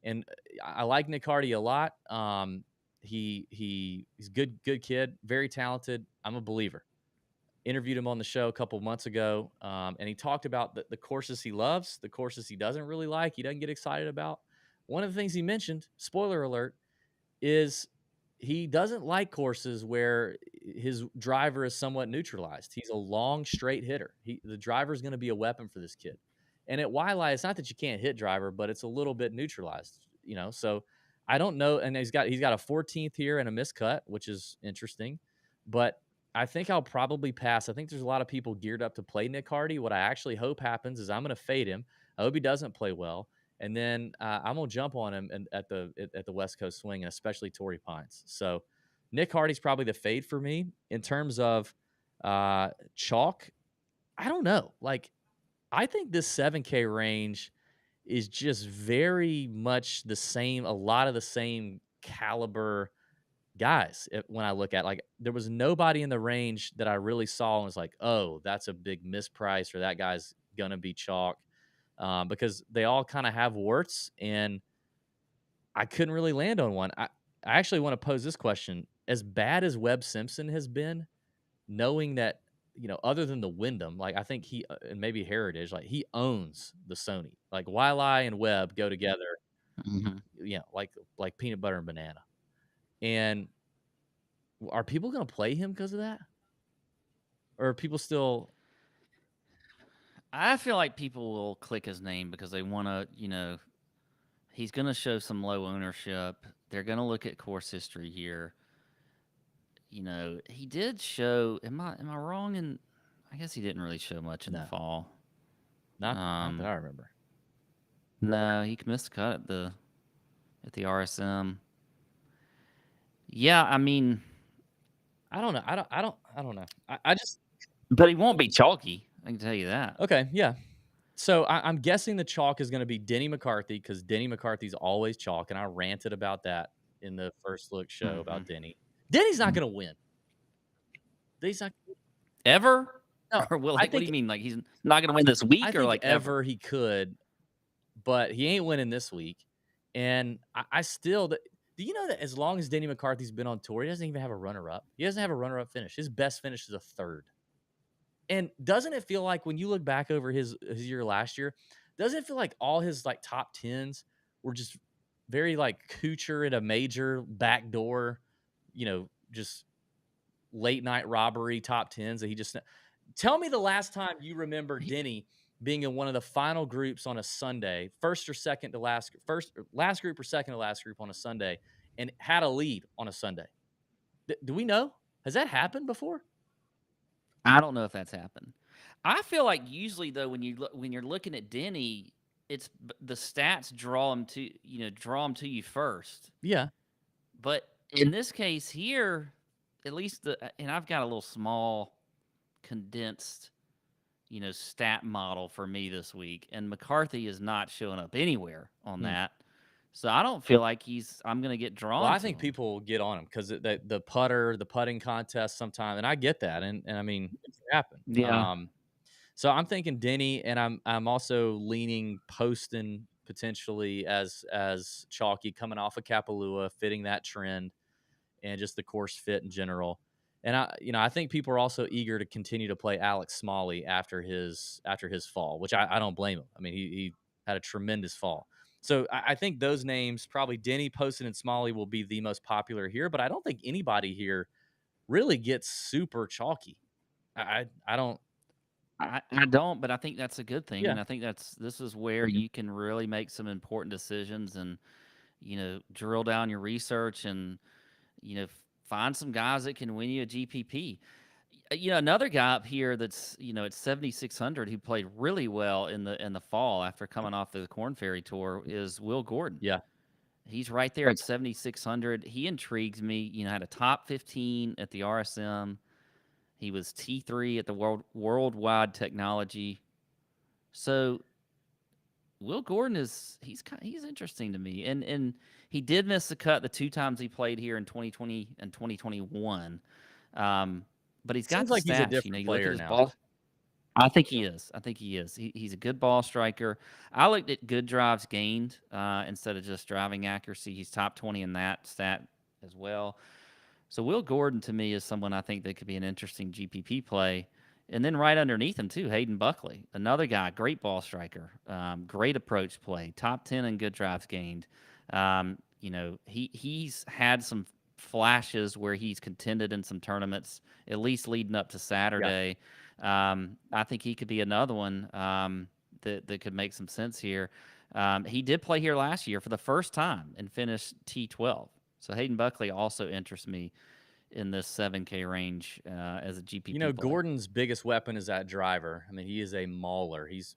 And I like Nick Hardy a lot. He's good kid, very talented. I'm a believer. Interviewed him on the show a couple months ago, and he talked about the courses he loves, the courses he doesn't really like, he doesn't get excited about. One of the things he mentioned, spoiler alert, is he doesn't like courses where his driver is somewhat neutralized. He's a long, straight hitter. The driver is going to be a weapon for this kid. And at Waialae, it's not that you can't hit driver, but it's a little bit neutralized, So I don't know. And he's got a 14th here and a miscut, which is interesting. But I think I'll probably pass. I think there's a lot of people geared up to play Nick Hardy. What I actually hope happens is I'm going to fade him. I hope he doesn't play well. And then I'm going to jump on him at the West Coast swing, and especially Torrey Pines. So Nick Hardy's probably the fade for me. In terms of chalk, I don't know. Like, I think this 7K range is just very much the same, a lot of the same caliber guys. When I look at, like, there was nobody in the range that I really saw and was like, oh, that's a big misprice, or that guy's going to be chalk. Because they all kind of have warts, and I couldn't really land on one. I actually want to pose this question. As bad as Webb Simpson has been, knowing that, other than the Wyndham, like I think he, and maybe Heritage, like he owns the Sony. Like Waialae and Webb go together, like peanut butter and banana. And are people going to play him because of that? Or are people still... I feel like people will click his name because they want to, he's going to show some low ownership. They're going to look at course history here. He did show. Am I wrong? And I guess he didn't really show much in the fall. Not that I remember. No, he missed the cut at the RSM. Yeah, I mean, I don't know. I don't know. I just. But he won't be chalky. I can tell you that. Okay, yeah. So I'm guessing the chalk is going to be Denny McCarthy, because Denny McCarthy's always chalk, and I ranted about that in the first look show about Denny. Denny's not going to win. Denny's not ever. No, or will what do you mean? Like he's not going to win this week, I or like ever he could, but he ain't winning this week. And I still. Do you know that as long as Denny McCarthy's been on tour, he doesn't even have a runner-up. He doesn't have a runner-up finish. His best finish is a third. And doesn't it feel like when you look back over his year last year, doesn't it feel like all his like top 10s were just very like Kuchar at a major backdoor, just late night robbery top 10s that he just... Tell me the last time you remember Denny being in one of the final groups on a Sunday, last group or second to last group on a Sunday, and had a lead on a Sunday. Do we know? Has that happened before? I don't know if that's happened. I feel like usually though, when you're looking at Denny, it's the stats draw him to you first. Yeah. But in this case here, at least and I've got a little small condensed, stat model for me this week, and McCarthy is not showing up anywhere on Hmm. that. So I don't feel like I'm going to get Well, drawn I to think him. people get on him because the putting contest sometime, and I get that, and I mean it can happen. Yeah. So I'm thinking Denny, and I'm also leaning Poston potentially as chalky coming off of Kapalua, fitting that trend and just the course fit in general. And I think people are also eager to continue to play Alex Smalley after his fall, which I don't blame him. I mean, he had a tremendous fall. So I think those names, probably Denny, Poston, and Smalley, will be the most popular here. But I don't think anybody here really gets super chalky. I don't. I don't, but I think that's a good thing, Yeah, and I think this is where you can really make some important decisions and drill down your research and find some guys that can win you a GPP. Another guy up here that's at 7,600 who played really well in the fall after coming off the Corn Ferry Tour is Will Gordon. yeah, He's right there at 7,600. He intrigues me. Had a top 15 at the RSM. He was T3 at the Worldwide Technology. So Will Gordon he's interesting to me, and he did miss the cut the two times he played here in 2020 and 2021. But he's got seems the like he's a stats. different You look at player his now. ball. I think he is. I think he is. He's a good ball striker. I looked at good drives gained instead of just driving accuracy. He's top 20 in that stat as well. So Will Gordon to me is someone I think that could be an interesting GPP play. And then right underneath him too, Hayden Buckley, another guy, great ball striker, great approach play, top 10 in good drives gained. He's had some flashes where he's contended in some tournaments, at least leading up to Yeah, Saturday. I think he could be another one that could make some sense here. He did play here last year for the first time and finished T12. So Hayden Buckley also interests me in this 7K range as a GPP play. Gordon's biggest weapon is that driver. I mean, he is a mauler. He's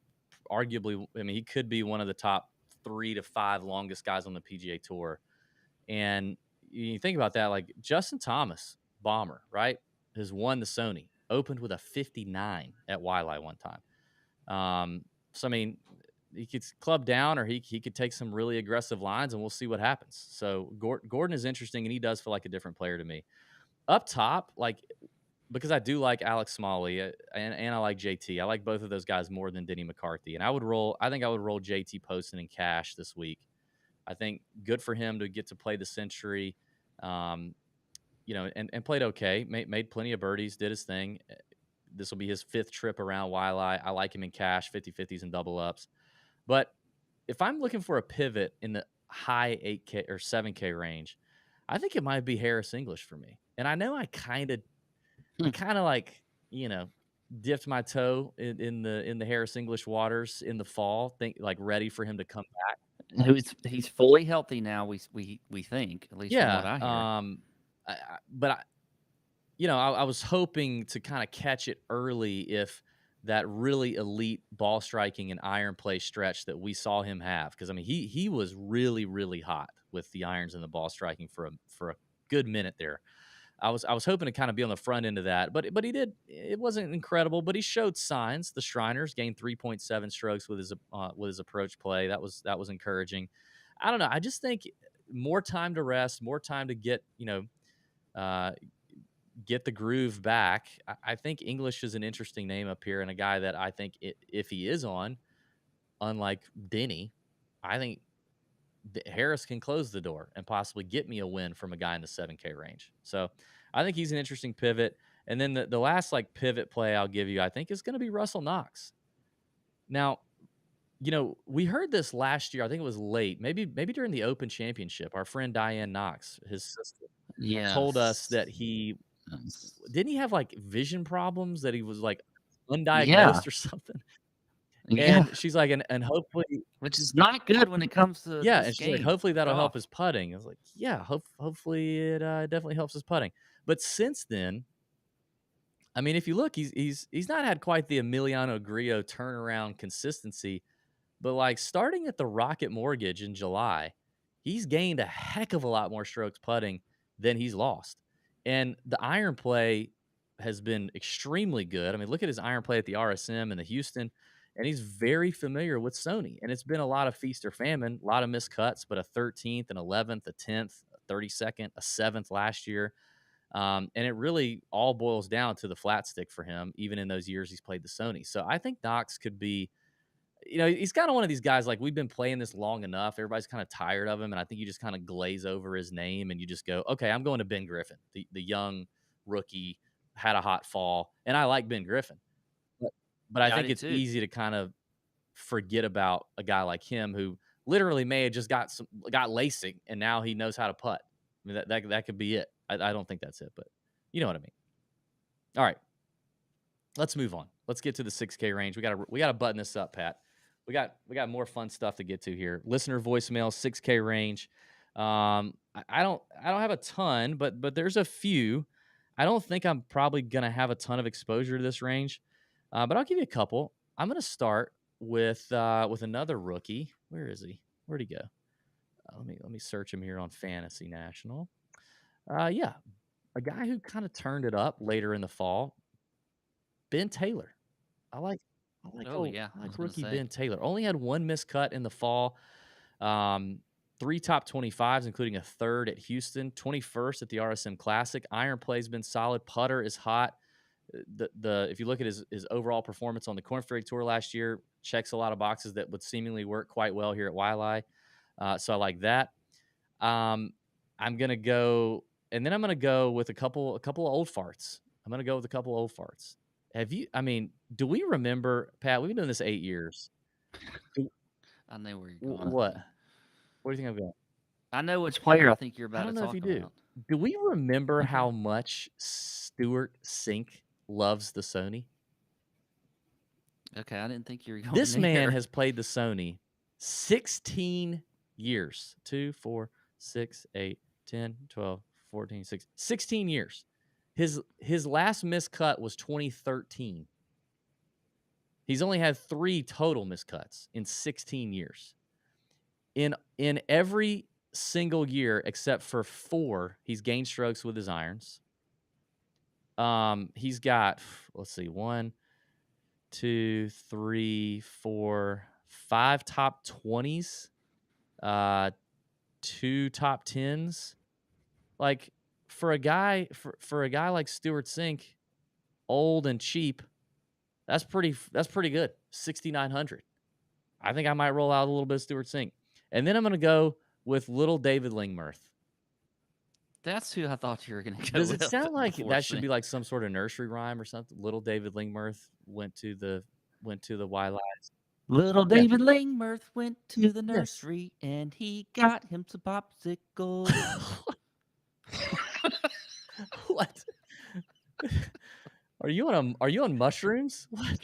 arguably, I mean, he could be one of the top 3 to 5 longest guys on the PGA Tour. And you think about that, like Justin Thomas, bomber, right, has won the Sony, opened with a 59 at Waialae one time. So I mean, he could club down, or he could take some really aggressive lines, and we'll see what happens. So Gordon is interesting, and he does feel like a different player to me. Up top, like, because I do like Alex Smalley, and I like JT. I like both of those guys more than Denny McCarthy. And I think I would roll JT Poston in cash this week. I think good for him to get to play the Century, um, and played okay. Made plenty of birdies, did his thing. This will be his 5th trip around Waialae. I like him in cash, 50-50s and double ups. But if I'm looking for a pivot in the high 8K or 7K range, I think it might be Harris English for me. And I know I kind of like, dipped my toe in the Harris English waters in the fall, think like ready for him to come back. He's fully healthy now. We think, at least from what Yeah. I hear. But I was hoping to kind of catch it early if that really elite ball striking and iron play stretch that we saw him have. Because I mean, he was really, really hot with the irons and the ball striking for a good minute there. I was hoping to kind of be on the front end of that, but he did. It wasn't incredible, but he showed signs. The Shriners gained 3.7 strokes with his approach play. That was encouraging. I don't know. I just think more time to rest, more time to uh, get the groove back. I think English is an interesting name up here, and a guy that I think if he is on, unlike Denny, I think Harris can close the door and possibly get me a win from a guy in the 7K range. So I think he's an interesting pivot. And then the last like pivot play I'll give you, I think, is going to be Russell Knox. Now, we heard this last year. I think it was late, maybe during the Open Championship. Our friend Diane Knox, his sister, told us that Yes. he didn't he have like vision problems, that he was like Yeah. undiagnosed or something. Yeah. And she's like, and hopefully, Which is not good when it comes to yeah, this and she's like, game hopefully for that'll help golf. his putting. I was like, yeah, hopefully it definitely helps his putting. But since then, I mean, if you look, he's not had quite the Emiliano Grillo turnaround consistency. But like starting at the Rocket Mortgage in July, he's gained a heck of a lot more strokes putting than he's lost. And the iron play has been extremely good. I mean, look at his iron play at the RSM and the Houston, and he's very familiar with Sony. And it's been a lot of feast or famine, a lot of miscuts, but a 13th, an 11th, a 10th, a 32nd, a 7th last year. And it really all boils down to the flat stick for him, even in those years he's played the Sony. So I think Knox could be, he's kind of one of these guys, like, we've been playing this long enough. Everybody's kind of tired of him. And I think you just kind of glaze over his name and you just go, okay, I'm going to Ben Griffin, the young rookie, had a hot fall. And I like Ben Griffin. But I think it's easy to kind of forget about a guy like him who literally may have just got LASIK and now he knows how to putt. I mean, that could be it. I don't think that's it, but you know what I mean. All right, let's move on. Let's get to the 6K range. We got to button this up, Pat. We got more fun stuff to get to here. Listener voicemail, 6K range. I don't have a ton, but there's a few. I don't think I'm probably gonna have a ton of exposure to this range, but I'll give you a couple. I'm gonna start with another rookie. Where is he? Where'd he go? Let me search him here on Fantasy National. Yeah, a guy who kind of turned it up later in the fall, Ben Taylor. I like rookie Ben Taylor. Only had one missed cut in the fall. 3 top 25s, including a 3rd at Houston, 21st at the RSM Classic. Iron play's been solid. Putter is hot. If you look at his overall performance on the Corn Ferry Tour last year, checks a lot of boxes that would seemingly work quite well here at Waialae. So I like that. I'm gonna go, and then I'm gonna go with a couple of old farts. I'm gonna go with a couple of old farts. Do we remember, Pat? We've been doing this 8 years. I know where you're going. What? Where do you think I'm going? I know which player I think you're about to talk about. I don't know if you do. Do we remember how much Stewart Cink loves the Sony? Okay, I didn't think you were going This man has played the Sony 16 years. 2, 4, 6, 8, 10, 12, 14, 16 years. His last miscut was 2013. He's only had 3 total miscuts in 16 years. In every single year except for 4, he's gained strokes with his irons. He's got, let's see, 1, 2, 3, 4, 5 top 20s, 2 top 10s. Like, for a guy like Stewart Cink, old and cheap, that's pretty good. 6,900. I think I might roll out a little bit of Stewart Cink. And then I'm going to go with little David Lingmerth. That's who I thought you were going to go with. Does it sound like that should be like some sort of nursery rhyme or something? Little David Lingmerth went to the Waialae. Little David Lingmerth went to the nursery and he got him some popsicles. What? Are you on mushrooms? What?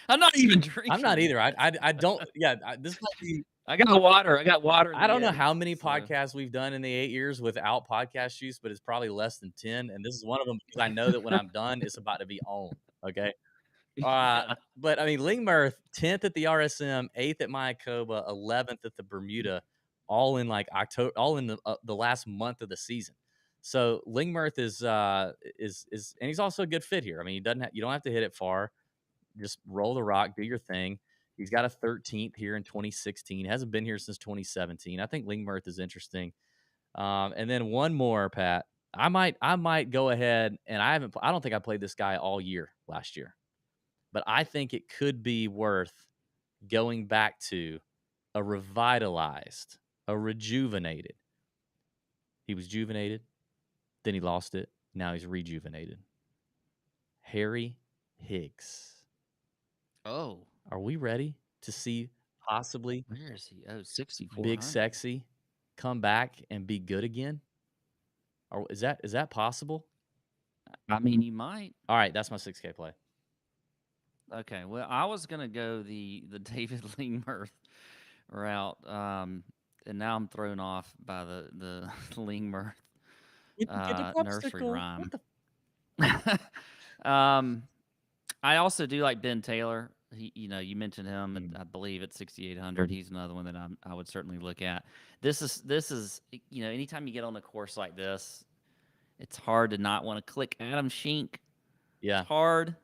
I'm not even drinking. I'm not either. I don't. Yeah, this might be. I got water. I don't know how many podcasts we've done in the 8 years without podcast juice, but it's probably less than 10. And this is one of them because I know that when I'm done, it's about to be on. Okay. But I mean, Lingmerth, 10th at the RSM, 8th at Mayakoba, 11th at the Bermuda, all in like October, all in the last month of the season. So Lingmerth is and he's also a good fit here. I mean, you don't have to hit it far. Just roll the rock, do your thing. He's got a 13th here in 2016. Hasn't been here since 2017. I think Lingmerth is interesting. And then one more, Pat. I might go ahead, and I don't think I played this guy all year last year, but I think it could be worth going back to a revitalized, a rejuvenated. He was juvenated, then he lost it. Now he's rejuvenated. Harry Higgs. Oh. Are we ready to see possibly where is he? Oh, 64. Big Sexy come back and be good again? Or is that possible? I mean, you might. All right, that's my 6K play. Okay, well, I was gonna go the David Lingmerth route, and now I'm thrown off by the Lingmerth nursery rhyme. I also do like Ben Taylor. You mentioned him, and I believe at 6,800, he's another one that I would certainly look at. This is anytime you get on a course like this, it's hard to not want to click Adam Schenk. It's Yeah. hard.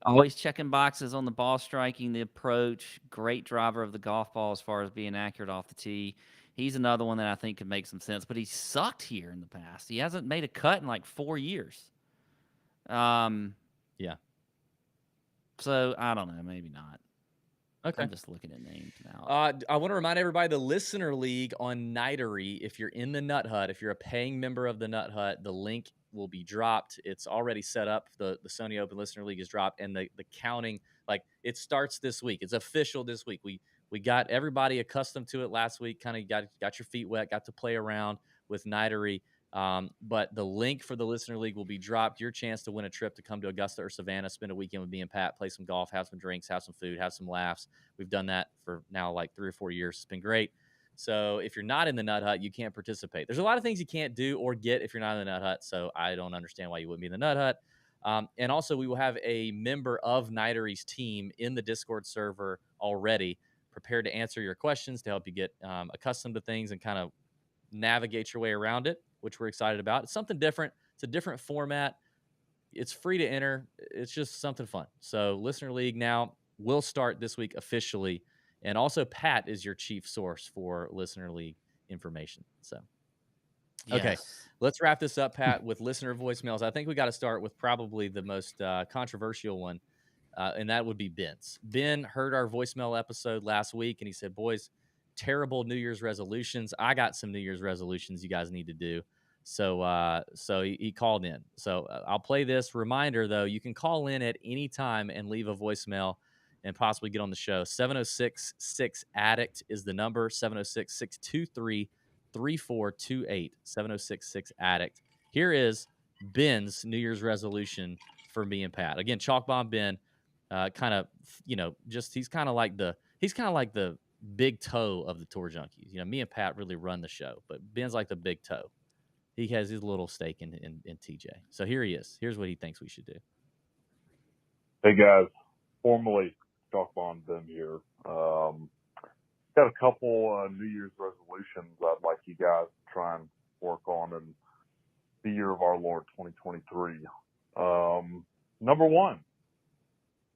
Always checking boxes on the ball striking, the approach. Great driver of the golf ball as far as being accurate off the tee. He's another one that I think could make some sense, but he sucked here in the past. He hasn't made a cut in like 4 years. Yeah. So I don't know, maybe not. Okay. I'm just looking at names now. I want to remind everybody the Listener League on Nitery. If you're in the Nut Hut, if you're a paying member of the Nut Hut, the link will be dropped. It's already set up. The Sony Open Listener League is dropped, and the counting, like, it starts this week. It's official this week. We got everybody accustomed to it last week. Kind of got your feet wet, got to play around with Nitery. But the link for the Listener League will be dropped. Your chance to win a trip to come to Augusta or Savannah, spend a weekend with me and Pat, play some golf, have some drinks, have some food, have some laughs. We've done that for now like 3 or 4 years. It's been great. So if you're not in the Nut Hut, you can't participate. There's a lot of things you can't do or get if you're not in the Nut Hut. So I don't understand why you wouldn't be in the Nut Hut. And also, we will have a member of Nitery's team in the Discord server already, prepared to answer your questions to help you get accustomed to things and kind of navigate your way around it, which we're excited about. It's something different. It's a different format. It's free to enter. It's just something fun. So Listener League now will start this week officially. And also Pat is your chief source for Listener League information. So, okay, Yes. let's wrap this up, Pat, with listener voicemails. I think we got to start with probably the most controversial one, and that would be Ben's. Ben heard our voicemail episode last week, and he said, boys, terrible New Year's resolutions. I got some New Year's resolutions you guys need to do. So he called in. So I'll play this reminder, though. You can call in at any time and leave a voicemail and possibly get on the show. 706-6-ADDICT is the number. 706-623-3428. 706-6-ADDICT. Here is Ben's New Year's resolution for me and Pat. Again, Chalk Bomb Ben, kind of, he's kind of like the big toe of the Tour Junkies. Me and Pat really run the show, but Ben's like the big toe. He has his little stake in TJ. So here he is. Here's what he thinks we should do. Hey guys, formerly Chalk Bomb Ben here. Got a couple New Year's resolutions I'd like you guys to try and work on in the year of our Lord 2023. Number one,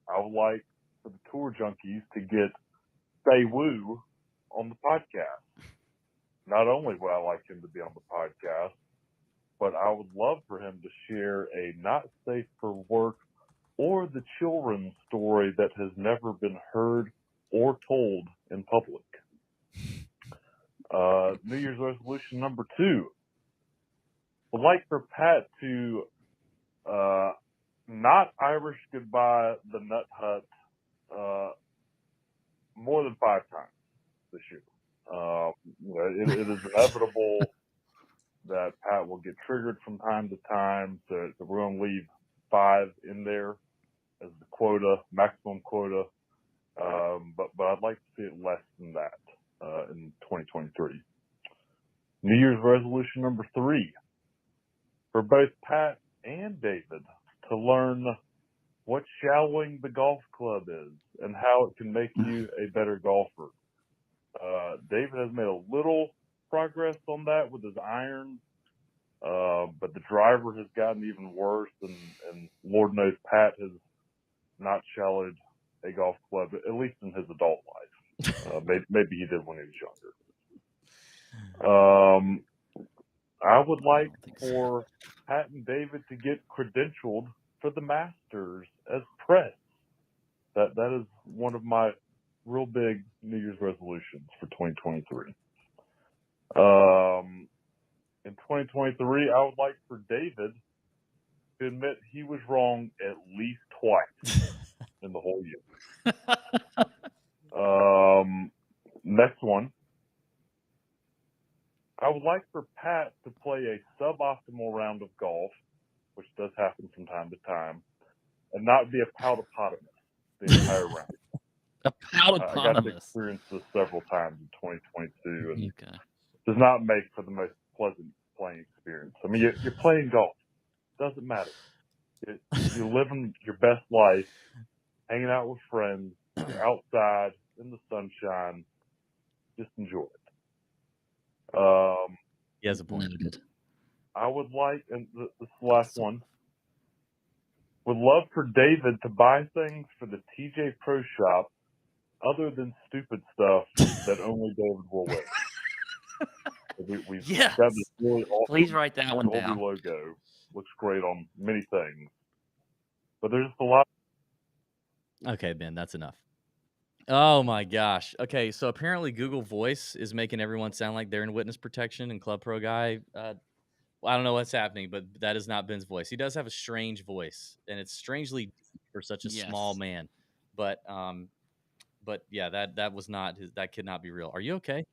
I would like for the Tour Junkies to get Stay Woo on the podcast. Not only would I like him to be on the podcast, but I would love for him to share a not safe for work or the children's story that has never been heard or told in public. New Year's resolution number two. Would like for Pat to not Irish goodbye the Nut Hut more than 5 times this year. It is inevitable that Pat will get triggered from time to time, so we're going to leave 5 in there as the quota, maximum quota. But I'd like to see it less than that in 2023. New Year's resolution number 3 for both Pat and David to learn what shallowing the golf club is and how it can make you a better golfer. David has made a little progress on that with his irons, but the driver has gotten even worse, and Lord knows Pat has not shallowed a golf club, at least in his adult life. Maybe he did when he was younger. I would like for Pat and David to get credentialed for the Masters as press. That is one of my real big New Year's resolutions for 2023. In 2023, I would like for David to admit he was wrong at least twice in the whole year. Next one. I would like for Pat to play a suboptimal round of golf, which does happen from time to time, and not be a poutopotamus the entire round. A poutopotamus. I got to experience this several times in 2022, and does not make for the most pleasant playing experience. I mean, you're playing golf. It doesn't matter. You're living your best life. hanging out with friends. You're outside in the sunshine. Just enjoy it. He has a point. Noted. I would like, and this last one, would love for David to buy things for the TJ Pro Shop other than stupid stuff that only David will wear. We've Yes. got this really awesome Please write that one Dolby down. logo. Looks great on many things. But there's just a lot. Okay, Ben, that's enough. Oh my gosh. Okay, so apparently Google Voice is making everyone sound like they're in witness protection, and Club Pro Guy, I don't know what's happening, but that is not Ben's voice. He does have a strange voice, and it's strangely deep for such a small Yes. man. But yeah, that was not his. That could not be real. Are you okay?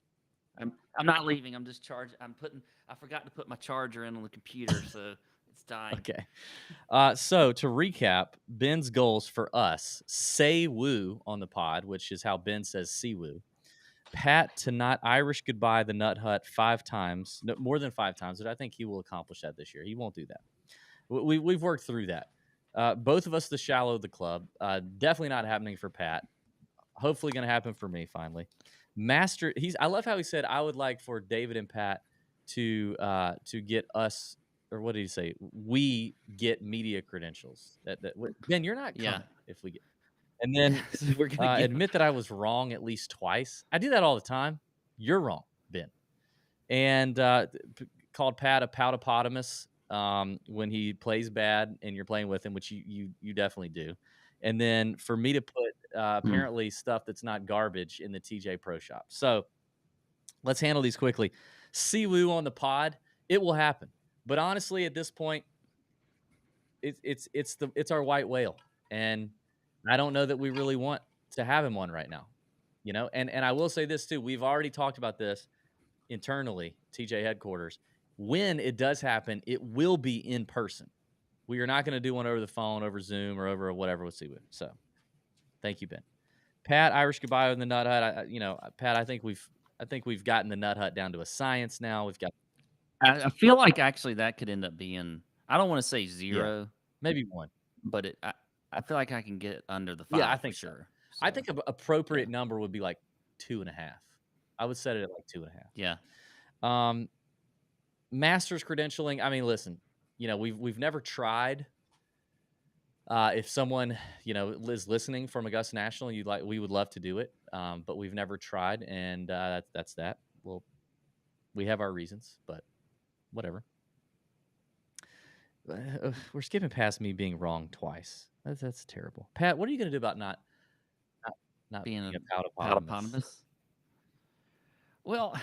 I'm not leaving. I'm just charging. I forgot to put my charger in on the computer, so it's dying. Okay. So to recap, Ben's goals for us: say woo on the pod, which is how Ben says see woo. Pat to not Irish goodbye the Nut Hut 5 times, no, more than 5 times, but I think he will accomplish that this year. He won't do that. We've worked through that. Both of us the shallow of the club. Definitely not happening for Pat. Hopefully going to happen for me finally. Master, I love how he said I would like for David and Pat to get us, or what did he say? We get media credentials. Ben, you're not coming if we get. And then We're gonna admit that I was wrong at least twice. I do that all the time. You're wrong, Ben. And called Pat a poutopotamus when he plays bad and you're playing with him, which you definitely do. And then for me to put apparently stuff that's not garbage in the TJ Pro Shop. So let's handle these quickly. Siwoo on the pod, it will happen. But honestly, at this point, it's our white whale, and I don't know that we really want to have him on right now, And I will say this too: we've already talked about this internally, TJ headquarters. When it does happen, it will be in person. We are not going to do one over the phone, over Zoom, or over whatever with Siwoo. So, thank you, Ben. Pat, Irish goodbye in the Nut Hut. Pat, I think we've gotten the Nut Hut down to a science now. We've got. I feel like actually that could end up being. I don't want to say 0, maybe 1, but I feel like I can get under the 5. Yeah, I think sure. So, I think an appropriate number would be like 2.5. I would set it at like 2.5. Yeah. Masters credentialing. I mean, listen, we've never tried. If someone is listening from Augusta National, we would love to do it, but we've never tried, and that's that. Well, we have our reasons, but whatever. We're skipping past me being wrong twice. That's terrible. Pat, what are you going to do about not being a poutopotamus? Well,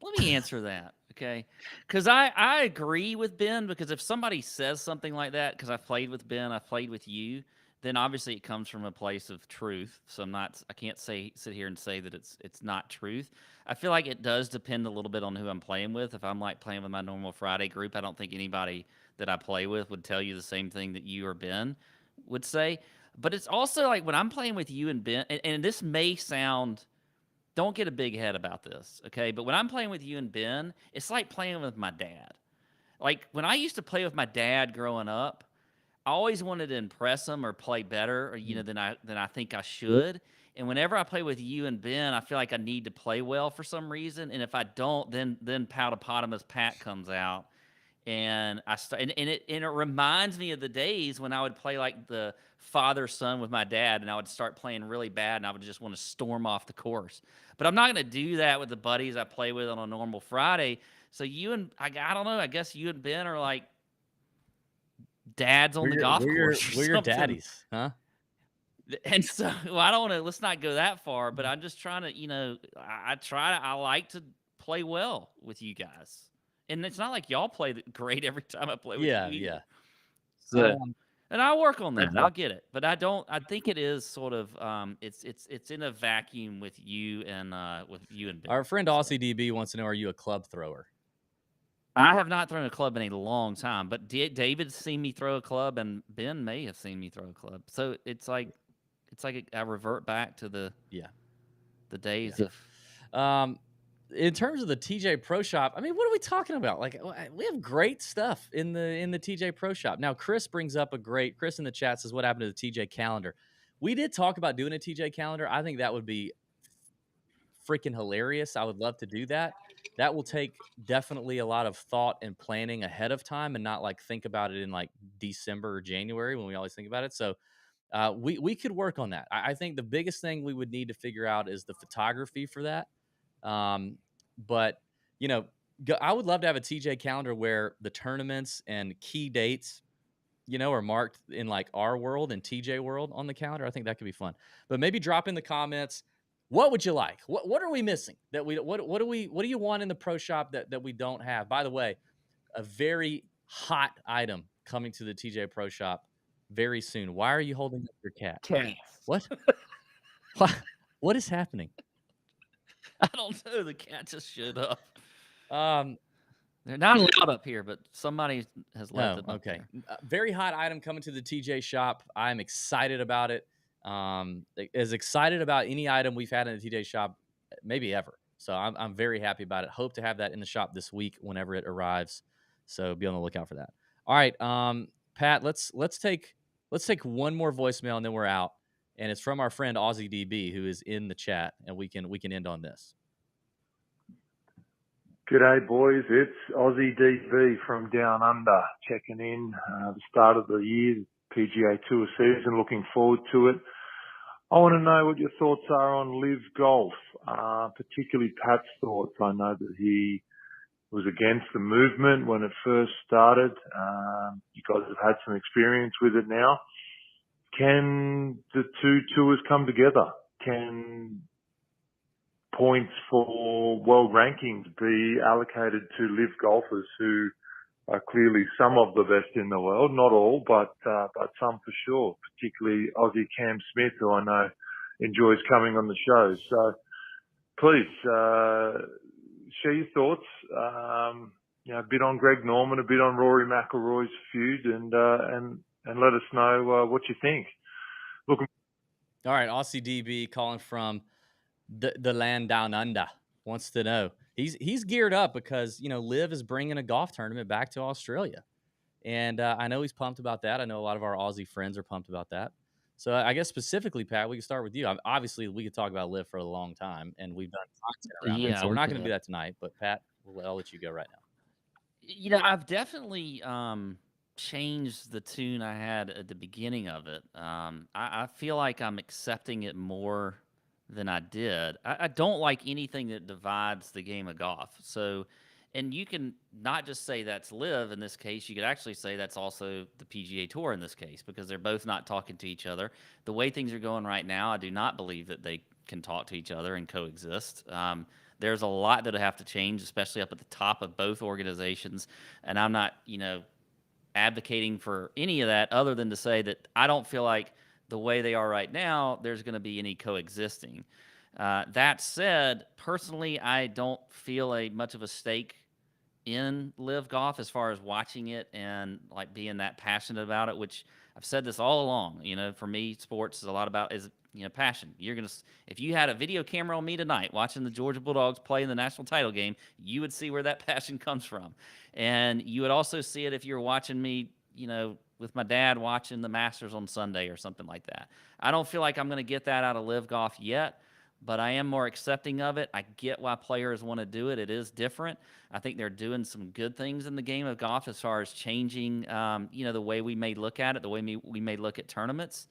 let me answer that, okay? Because I agree with Ben, because if somebody says something like that, because I've played with Ben, I've played with you, then obviously it comes from a place of truth. So I can't sit here and say that it's not truth. I feel like it does depend a little bit on who I'm playing with. If I'm like playing with my normal Friday group, I don't think anybody that I play with would tell you the same thing that you or Ben would say. But it's also like when I'm playing with you and Ben, and this may sound, don't get a big head about this, okay? But when I'm playing with you and Ben, it's like playing with my dad. Like when I used to play with my dad growing up, I always wanted to impress him or play better, or than I think I should. And whenever I play with you and Ben, I feel like I need to play well for some reason. And if I don't, then Poutopotamus Pat comes out, and I start. And it reminds me of the days when I would play like the father son with my dad, and I would start playing really bad, and I would just want to storm off the course. But I'm not going to do that with the buddies I play with on a normal Friday. So I don't know. I guess you and Ben are like dads on the golf course. We're your daddies, huh? And so, I don't want to. Let's not go that far. But I'm just trying to, I like to play well with you guys, and it's not like y'all play great every time I play with you. Yeah. So, and I'll work on that. I'll get it. But I don't. I think it is sort of. It's in a vacuum with you and Ben. Our friend Aussie DB wants to know: are you a club thrower? I have not thrown a club in a long time, but David's seen me throw a club, and Ben may have seen me throw a club. So it's like I revert back to the days of. In terms of the TJ Pro Shop, I mean, what are we talking about? Like, we have great stuff in the TJ Pro Shop. Now, Chris brings up Chris in the chat says, "What happened to the TJ calendar?" We did talk about doing a TJ calendar. I think that would be freaking hilarious. I would love to do that. That will take definitely a lot of thought and planning ahead of time and not like think about it in like December or January when we always think about it. So we could work on that. I think the biggest thing we would need to figure out is the photography for that. But you know, I would love to have a TJ calendar where the tournaments and key dates, are marked in like our world and TJ world on the calendar. I think that could be fun. But maybe drop in the comments. What would you like? What are we missing that we what do you want in the pro shop that we don't have? By the way, a very hot item coming to the TJ Pro Shop very soon. Why are you holding up your cat? Cats. What? What? What is happening? I don't know. The cat just showed up. Um, They're not allowed up here, but somebody has left no, them up okay. there. Very hot item coming to the TJ shop. I'm excited about it. As excited about any item we've had in the TJ shop, maybe ever. So I'm very happy about it. Hope to have that in the shop this week whenever it arrives. So be on the lookout for that. All right, Pat, let's take one more voicemail and then we're out. And it's from our friend Aussie DB who is in the chat, and we can end on this. G'day, boys. It's Aussie DB from Down Under checking in. The start of the year, PGA Tour season. Looking forward to it. I want to know what your thoughts are on Live Golf, particularly Pat's thoughts. I know that he was against the movement when it first started. You guys have had some experience with it now. Can the two tours come together? Can points for world rankings be allocated to live golfers who are clearly some of the best in the world? Not all, but some for sure, particularly Aussie Cam Smith, who I know enjoys coming on the show. So please, share your thoughts. A bit on Greg Norman, a bit on Rory McIlroy's feud, and let us know what you think. All right, Aussie DB calling from the land down under wants to know. He's geared up because Liv is bringing a golf tournament back to Australia, and I know he's pumped about that. I know a lot of our Aussie friends are pumped about that. So I guess specifically, Pat, we can start with you. Obviously, we could talk about Liv for a long time, and we've done content around it. So we're not going to do that tonight. But Pat, I'll let you go right now. I've definitely changed the tune I had at the beginning of it. I feel like I'm accepting it more than I did. I don't like anything that divides the game of golf. So, and you can not just say that's Live in this case, you could actually say that's also the PGA Tour in this case, because they're both not talking to each other. The way things are going right now, I do not believe that they can talk to each other and coexist. There's a lot that'll have to change, especially up at the top of both organizations. And I'm not, advocating for any of that other than to say that I don't feel like the way they are right now, there's going to be any coexisting. That said, personally, I don't feel much of a stake in Live Golf as far as watching it and like being that passionate about it, which I've said this all along. For me, sports is a lot about passion. If you had a video camera on me tonight watching the Georgia Bulldogs play in the national title game, you would see where that passion comes from. And you would also see it if you were watching me, with my dad watching the Masters on Sunday or something like that. I don't feel like I'm going to get that out of Live Golf yet, but I am more accepting of it. I get why players want to do it. It is different. I think they're doing some good things in the game of golf as far as changing, the way we may look at it, the way we may look at tournaments.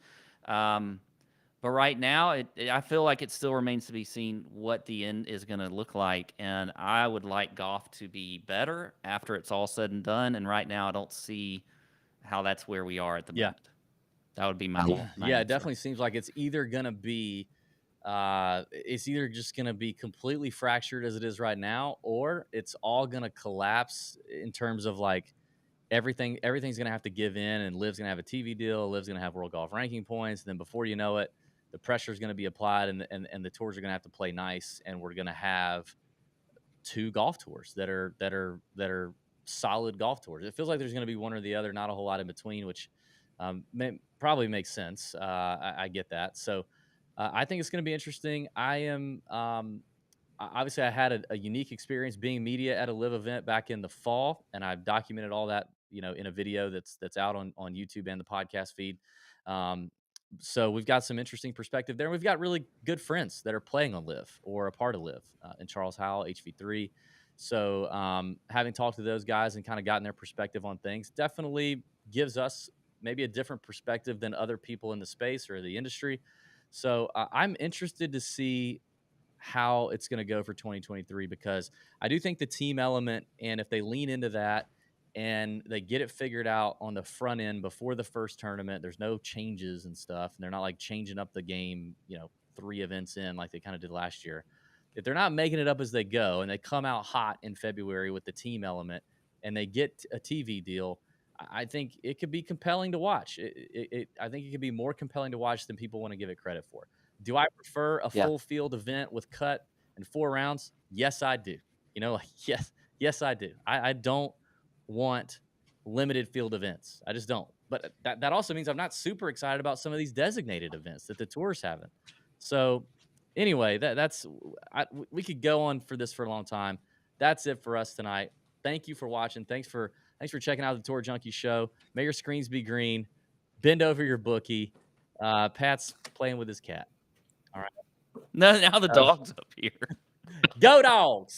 But right now, I feel like it still remains to be seen what the end is going to look like. And I would like golf to be better after it's all said and done. And right now, I don't see how that's where we are at the moment. That would be my answer. It definitely seems like it's either going to be it's either just going to be completely fractured as it is right now, or it's all going to collapse in terms of like everything's going to have to give in, and Liv's going to have a TV deal, Liv's going to have world golf ranking points, and then before you know it, the pressure is going to be applied, and the tours are going to have to play nice, and we're going to have two golf tours that are solid golf tours. It feels like there's going to be one or the other, not a whole lot in between, which probably makes sense. I get that. So I think it's going to be interesting. I am obviously I had a unique experience being media at a Live event back in the fall, and I've documented all that in a video that's out on YouTube and the podcast feed. So we've got some interesting perspective there. We've got really good friends that are playing on Live or a part of Live in Charles Howell, HV3. So having talked to those guys and kind of gotten their perspective on things definitely gives us maybe a different perspective than other people in the space or the industry. So I'm interested to see how it's going to go for 2023 because I do think the team element, and if they lean into that and they get it figured out on the front end before the first tournament, there's no changes and stuff, and they're not like changing up the game, 3 events in like they kind of did last year. If they're not making it up as they go and they come out hot in February with the team element and they get a TV deal, I think it could be compelling to watch. I think it could be more compelling to watch than people want to give it credit for. Do I prefer a Yeah. full field event with cut and 4 rounds? Yes, I do. Yes, I do. I don't want limited field events. I just don't. But that also means I'm not super excited about some of these designated events that the tour's having. So anyway, we could go on for this for a long time. That's it for us tonight. Thank you for watching. Thanks for checking out the Tour Junkies show. May your screens be green. Bend over your bookie. Pat's playing with his cat. All right. Now the dog's up here. Go Dogs!